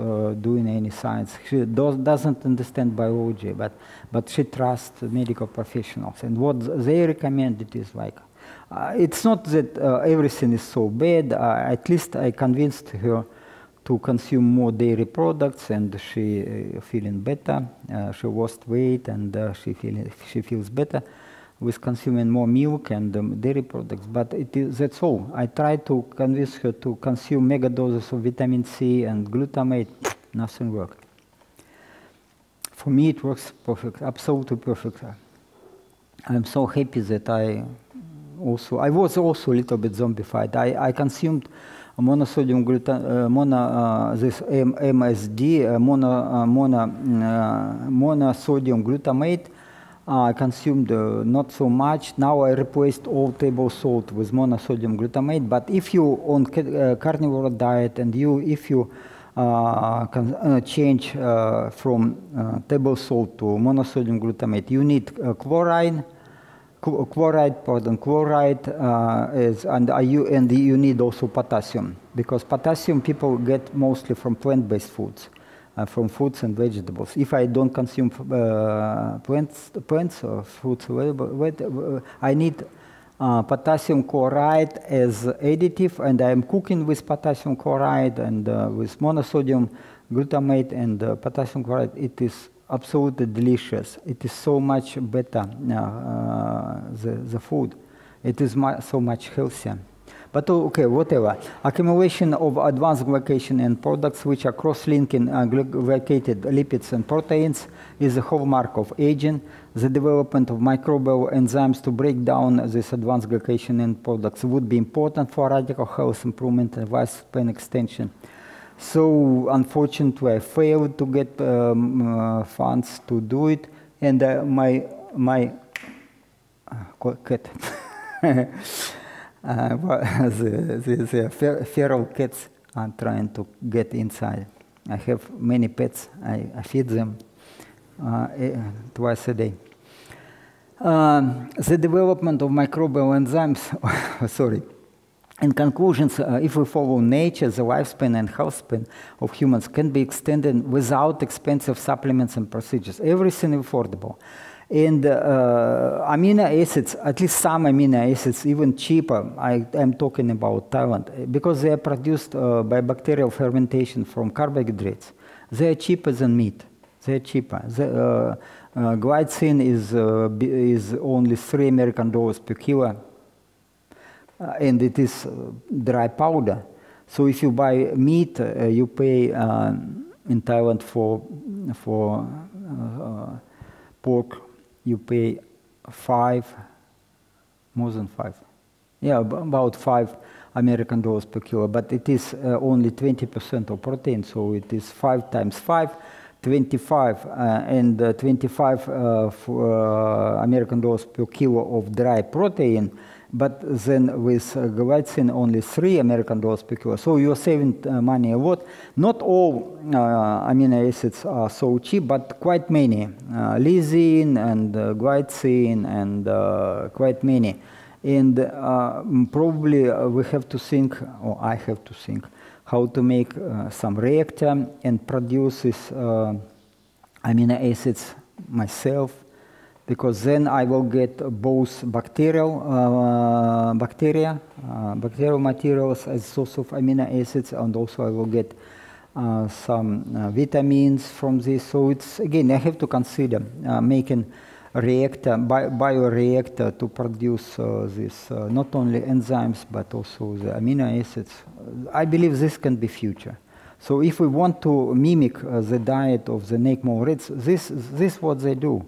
doing any science. She doesn't understand biology, but she trusts medical professionals. And what they recommend, it is like, it's not that everything is so bad. At least I convinced her to consume more dairy products, and she feeling better. She lost weight, and she feels better with consuming more milk and dairy products. But that's all. I tried to convince her to consume mega doses of vitamin C and glutamate. Nothing worked. For me, it works perfect, absolutely perfect. I'm so happy that I was also a little bit zombified. I consumed monosodium monosodium glutamate. I consumed not so much. Now I replaced all table salt with monosodium glutamate. But if you on carnivore diet and if you change from table salt to monosodium glutamate, you need chlorine. chloride and you need also potassium, because potassium people get mostly from plant-based foods, from fruits and vegetables. If I don't consume plants or fruits, I need potassium chloride as additive, and I am cooking with potassium chloride and with monosodium glutamate and potassium chloride. It is absolutely delicious. It is so much better, the food. It is so much healthier. But okay, whatever. Accumulation of advanced glycation end products which are cross-linking glycated lipids and proteins is the hallmark of aging. The development of microbial enzymes to break down these advanced glycation end products would be important for radical health improvement and lifespan extension. So unfortunately, I failed to get funds to do it, and my cat, the feral cats are trying to get inside. I have many pets. I feed them twice a day. The development of microbial enzymes, sorry. In conclusions, if we follow nature, the lifespan and health span of humans can be extended without expensive supplements and procedures. Everything affordable. And amino acids, at least some amino acids, even cheaper. I am talking about Thailand, because they are produced by bacterial fermentation from carbohydrates. They are cheaper than meat. They are cheaper. Glycine is only $3 per kilo. And it is dry powder. So if you buy meat, you pay in Thailand for pork, you pay more than five. Yeah, about $5 per kilo. But it is only 20% of protein, so it is 5 times 5, 25, and 25 American dollars per kilo of dry protein. But then with glycine, only $3 per kilo. So you're saving money a lot. Not all amino acids are so cheap, but quite many. Lysine and glycine and quite many. And probably we have to think, or I have to think, how to make some reactor and produce these amino acids myself, because then I will get both bacterial materials as source of amino acids, and also I will get some vitamins from this. So it's, again, I have to consider making reactor, bioreactor to produce this, not only enzymes, but also the amino acids. I believe this can be future. So if we want to mimic the diet of the Nakemo rats, this is what they do.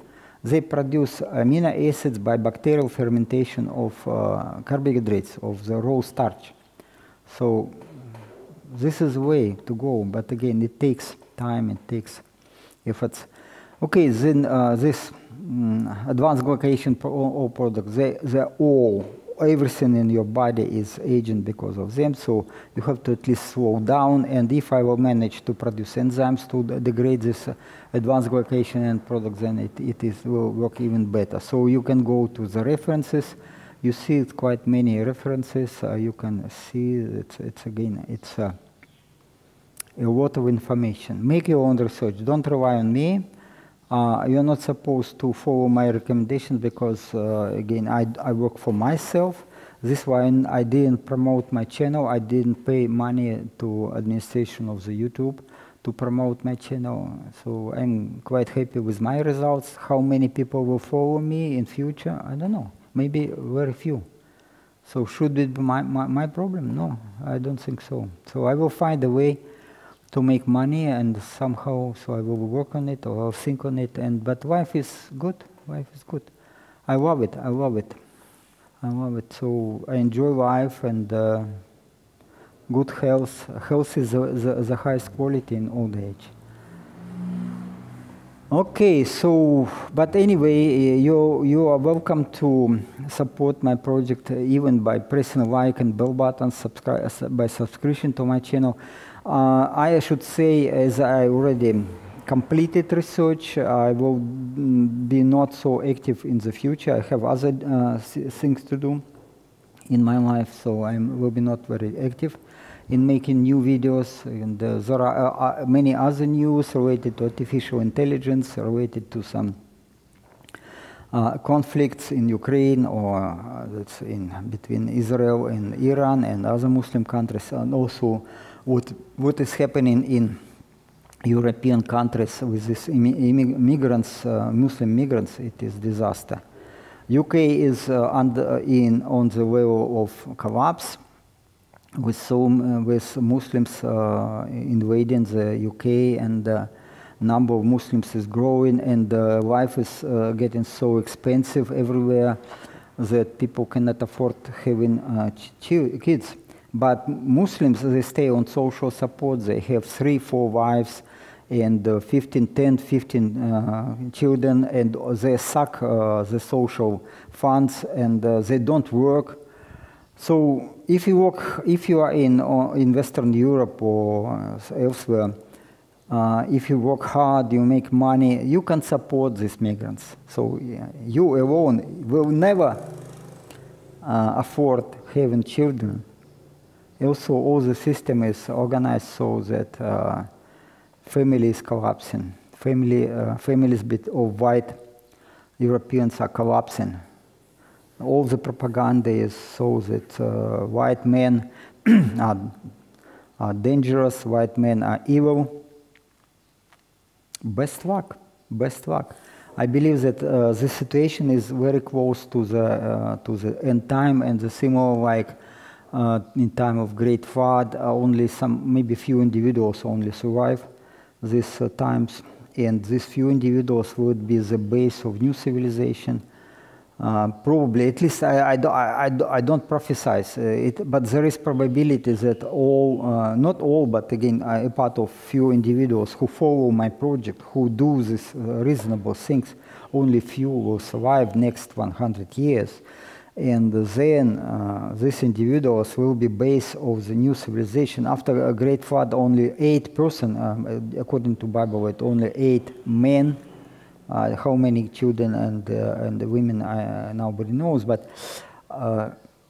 They produce amino acids by bacterial fermentation of carbohydrates, of the raw starch. So this is the way to go, but again, it takes time, it takes efforts. Okay, then this advanced glycation all products, they're all, everything in your body is aging because of them, so you have to at least slow down, and if I will manage to produce enzymes to degrade this advanced glycation end products, then it will work even better. So you can go to the references. You see it's quite many references. You can see it's a lot of information. Make your own research. Don't rely on me. You're not supposed to follow my recommendations because, again, I work for myself. This is why I didn't promote my channel. I didn't pay money to administration of the YouTube to promote my channel. So I'm quite happy with my results. How many people will follow me in future? I don't know. Maybe very few. So should it be my problem? No, I don't think so. So I will find a way to make money, and somehow, so I will work on it, or I'll think on it. But life is good. Life is good. I love it. I love it. I love it. So I enjoy life and good health. Health is the highest quality in old age. Okay, so, but anyway, you are welcome to support my project even by pressing like and bell button, by subscription to my channel. I should say, as I already completed research. I will be not so active in the future. I have other things to do in my life, so I will be not very active in making new videos. And there are many other news related to artificial intelligence, related to some conflicts in Ukraine, or that's between Israel and Iran and other Muslim countries, and also what is happening in European countries with these migrants, Muslim migrants. It is disaster. UK is on the level of collapse, with Muslims invading the UK, and the number of Muslims is growing, and life is getting so expensive everywhere that people cannot afford having kids. But Muslims, they stay on social support. They have 3-4 wives and 15 children, and they suck the social funds, and they don't work. So if you are in Western Europe or elsewhere, if you work hard, you make money, you can support these migrants. So you alone will never afford having children. Also, all the system is organized so that family is collapsing. Families of white Europeans are collapsing. All the propaganda is so that white men are dangerous, white men are evil. Best luck, best luck. I believe that this situation is very close to the end time, and the similar like in time of Great Flood. Only maybe few individuals only survive these times, and these few individuals would be the base of new civilization. Probably, at least I don't prophesize it, but there is probability that not all, but again, a part of few individuals who follow my project, who do these reasonable things, only few will survive next 100 years. And then these individuals will be base of the new civilization. After a great flood, only 8 persons, according to Bible, only 8 men. How many children and women nobody knows, but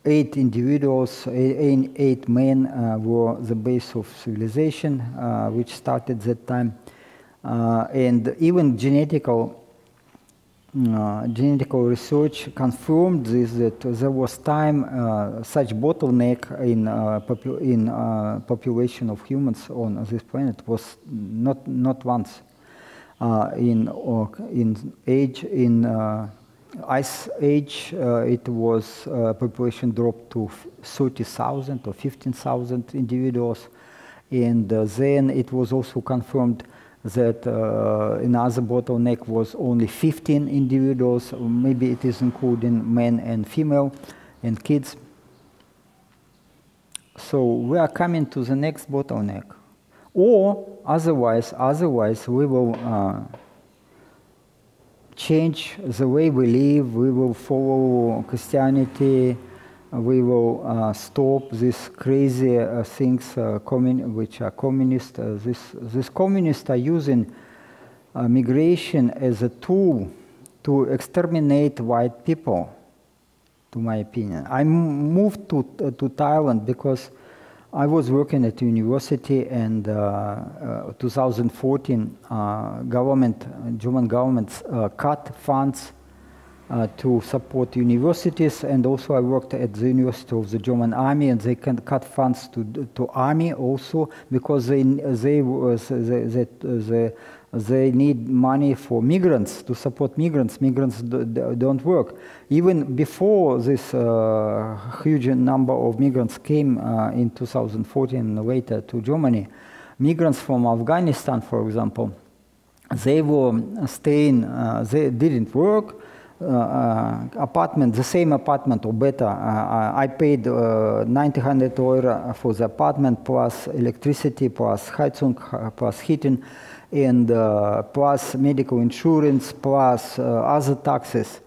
8 individuals, 8 men were the base of civilization, which started that time, and even genetical research confirmed this, that there was time such bottleneck in population of humans on this planet was not once. In Ice Age, it was population dropped to 30,000 or 15,000 individuals, and then it was also confirmed that another bottleneck was only 15 individuals. Maybe it is including men and female and kids. So we are coming to the next bottleneck. Or otherwise we will change the way we live. We will follow Christianity. We will stop these crazy things which are communist. These communists are using migration as a tool to exterminate white people, to my opinion. I moved to Thailand because I was working at university, and 2014, German government cut funds to support universities, and also I worked at the University of the German Army, and they can cut funds to army also because they need money for migrants, to support migrants. Migrants don't work. Even before this huge number of migrants came in 2014 and later to Germany, migrants from Afghanistan, for example, they were staying, they didn't work. The same apartment or better. I paid 900 euro for the apartment, plus electricity, plus Heizung, plus heating, and plus medical insurance, plus other taxes.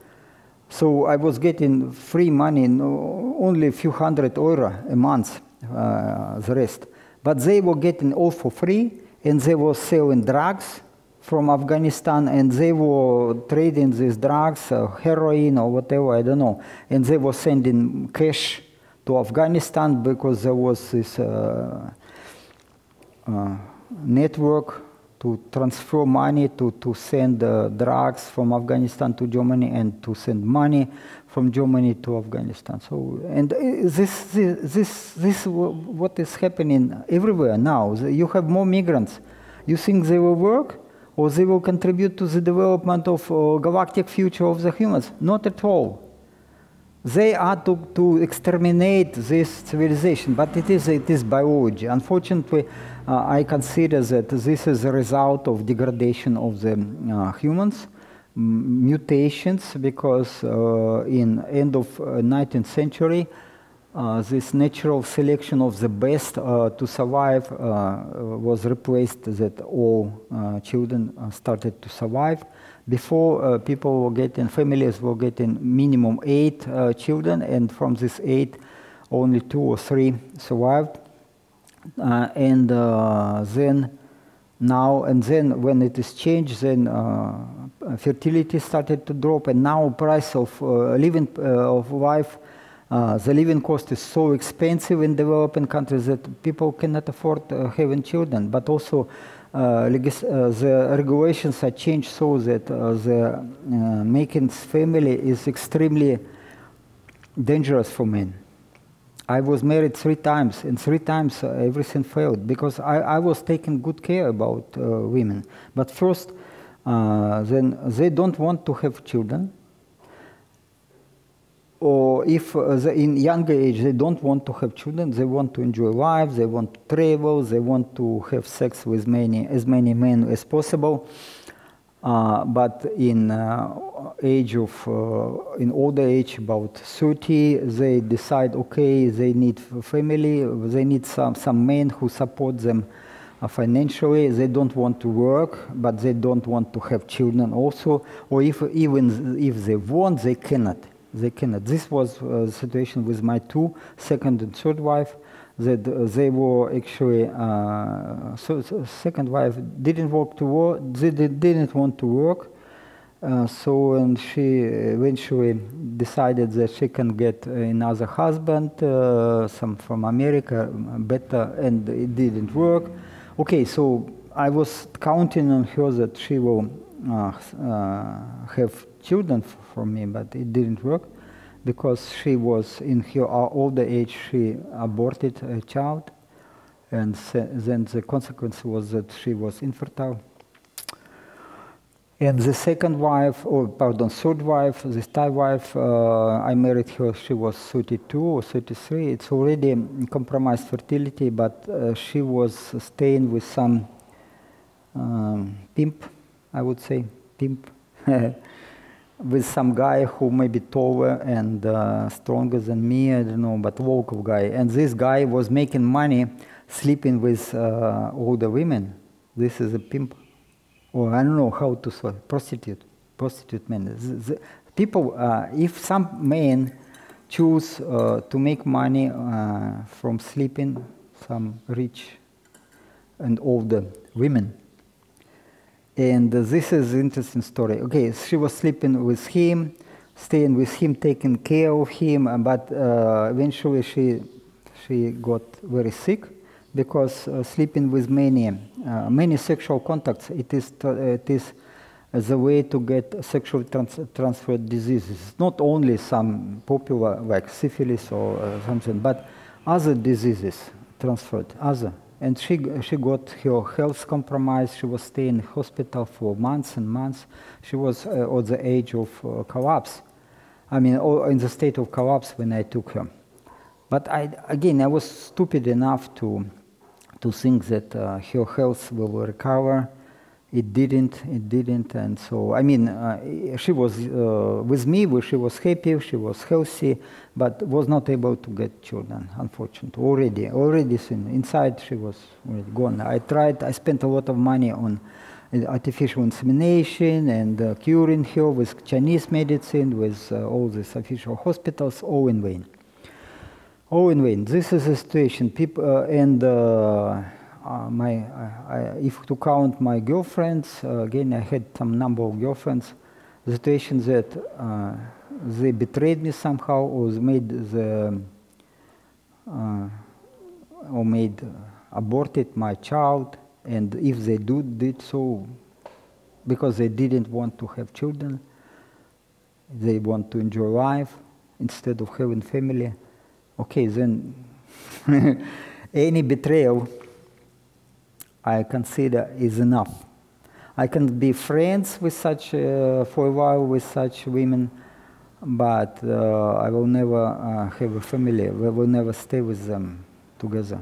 So I was getting free money, only a few hundred euro a month, the rest. But they were getting all for free, and they were selling drugs from Afghanistan, and they were trading these drugs, heroin or whatever, I don't know, and they were sending cash to Afghanistan because there was this network to transfer money, to send drugs from Afghanistan to Germany and to send money from Germany to Afghanistan. So, and this what is happening everywhere now. You have more migrants. You think they will work or they will contribute to the development of galactic future of the humans? Not at all. They are to exterminate this civilization, but it is biology. Unfortunately, I consider that this is a result of degradation of the humans, mutations, because in end of 19th century, this natural selection of the best to survive was replaced, that all children started to survive. Before, people were getting, families were getting minimum 8 children, and from this 8, only 2 or 3 survived. And then when it is changed, then fertility started to drop, and now price of living of life, the living cost is so expensive in developing countries that people cannot afford having children. But also, the regulations are changed so that the making family is extremely dangerous for men. I was married 3 times, and 3 times everything failed because I was taking good care about women. But first, then they don't want to have children, or if in younger age they don't want to have children, they want to enjoy life, they want to travel, they want to have sex with as many men as possible. But in older age, about 30, they decide, okay, they need family, they need some men who support them financially. They don't want to work, but they don't want to have children also. Or even if they want, they cannot. They cannot. This was the situation with my 2 second and third wife, that they were actually, second wife didn't want to work, so and she eventually decided that she can get another husband, some from America, better, and it didn't work. Okay, so I was counting on her that she will have children from me, but it didn't work because she was in her older age. She aborted a child, and then the consequence was that she was infertile. And the second wife, third wife, this Thai wife, I married her, she was 32 or 33. It's already compromised fertility, but she was staying with some pimp, I would say, pimp, with some guy who may be taller and stronger than me, I don't know, but local guy. And this guy was making money sleeping with older women. This is a pimp. Or I don't know how to say, prostitute men. People, if some men choose to make money from sleeping some rich and older women, and this is an interesting story. Okay, she was sleeping with him, staying with him, taking care of him, but eventually she got very sick, because sleeping with many sexual contacts, it is the way to get sexually transferred diseases. Not only some popular like syphilis or something, but other diseases transferred, And she got her health compromised. She was staying in hospital for months and months. She was at the age of collapse. I mean, in the state of collapse when I took her. But I was stupid enough to think that her health will recover. It didn't, and so, I mean, she was with me, she was happy, she was healthy, but was not able to get children, unfortunately. Already inside she was already gone. I spent a lot of money on artificial insemination and curing her with Chinese medicine, with all these official hospitals, all in vain. All in vain. This is the situation. People, if to count my girlfriends, again, I had some number of girlfriends. The situation that they betrayed me somehow, or aborted my child, and if they did so because they didn't want to have children, they want to enjoy life instead of having family. Okay, then any betrayal I consider is enough. I can be friends with such, for a while with such women, but I will never have a family. We will never stay with them together.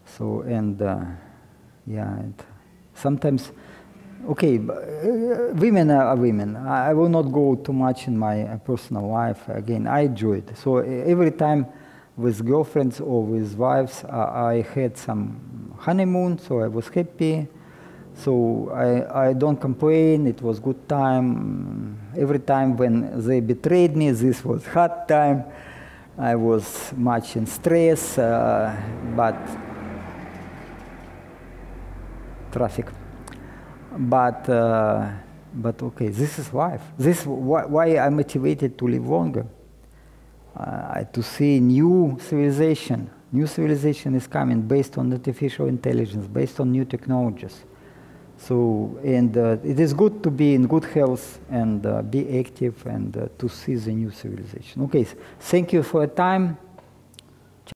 So, and yeah, and sometimes, okay, women are women. I will not go too much in my personal life. Again, I enjoy it. So every time with girlfriends or with wives, I had some honeymoon, so I was happy. So I don't complain, it was good time. Every time when they betrayed me, this was hard time. I was much in stress, but traffic. But okay, this is life. This is why I'm motivated to live longer. To see new civilization. New civilization is coming based on artificial intelligence, based on new technologies. So, and it is good to be in good health and be active and to see the new civilization. Okay, thank you for your time.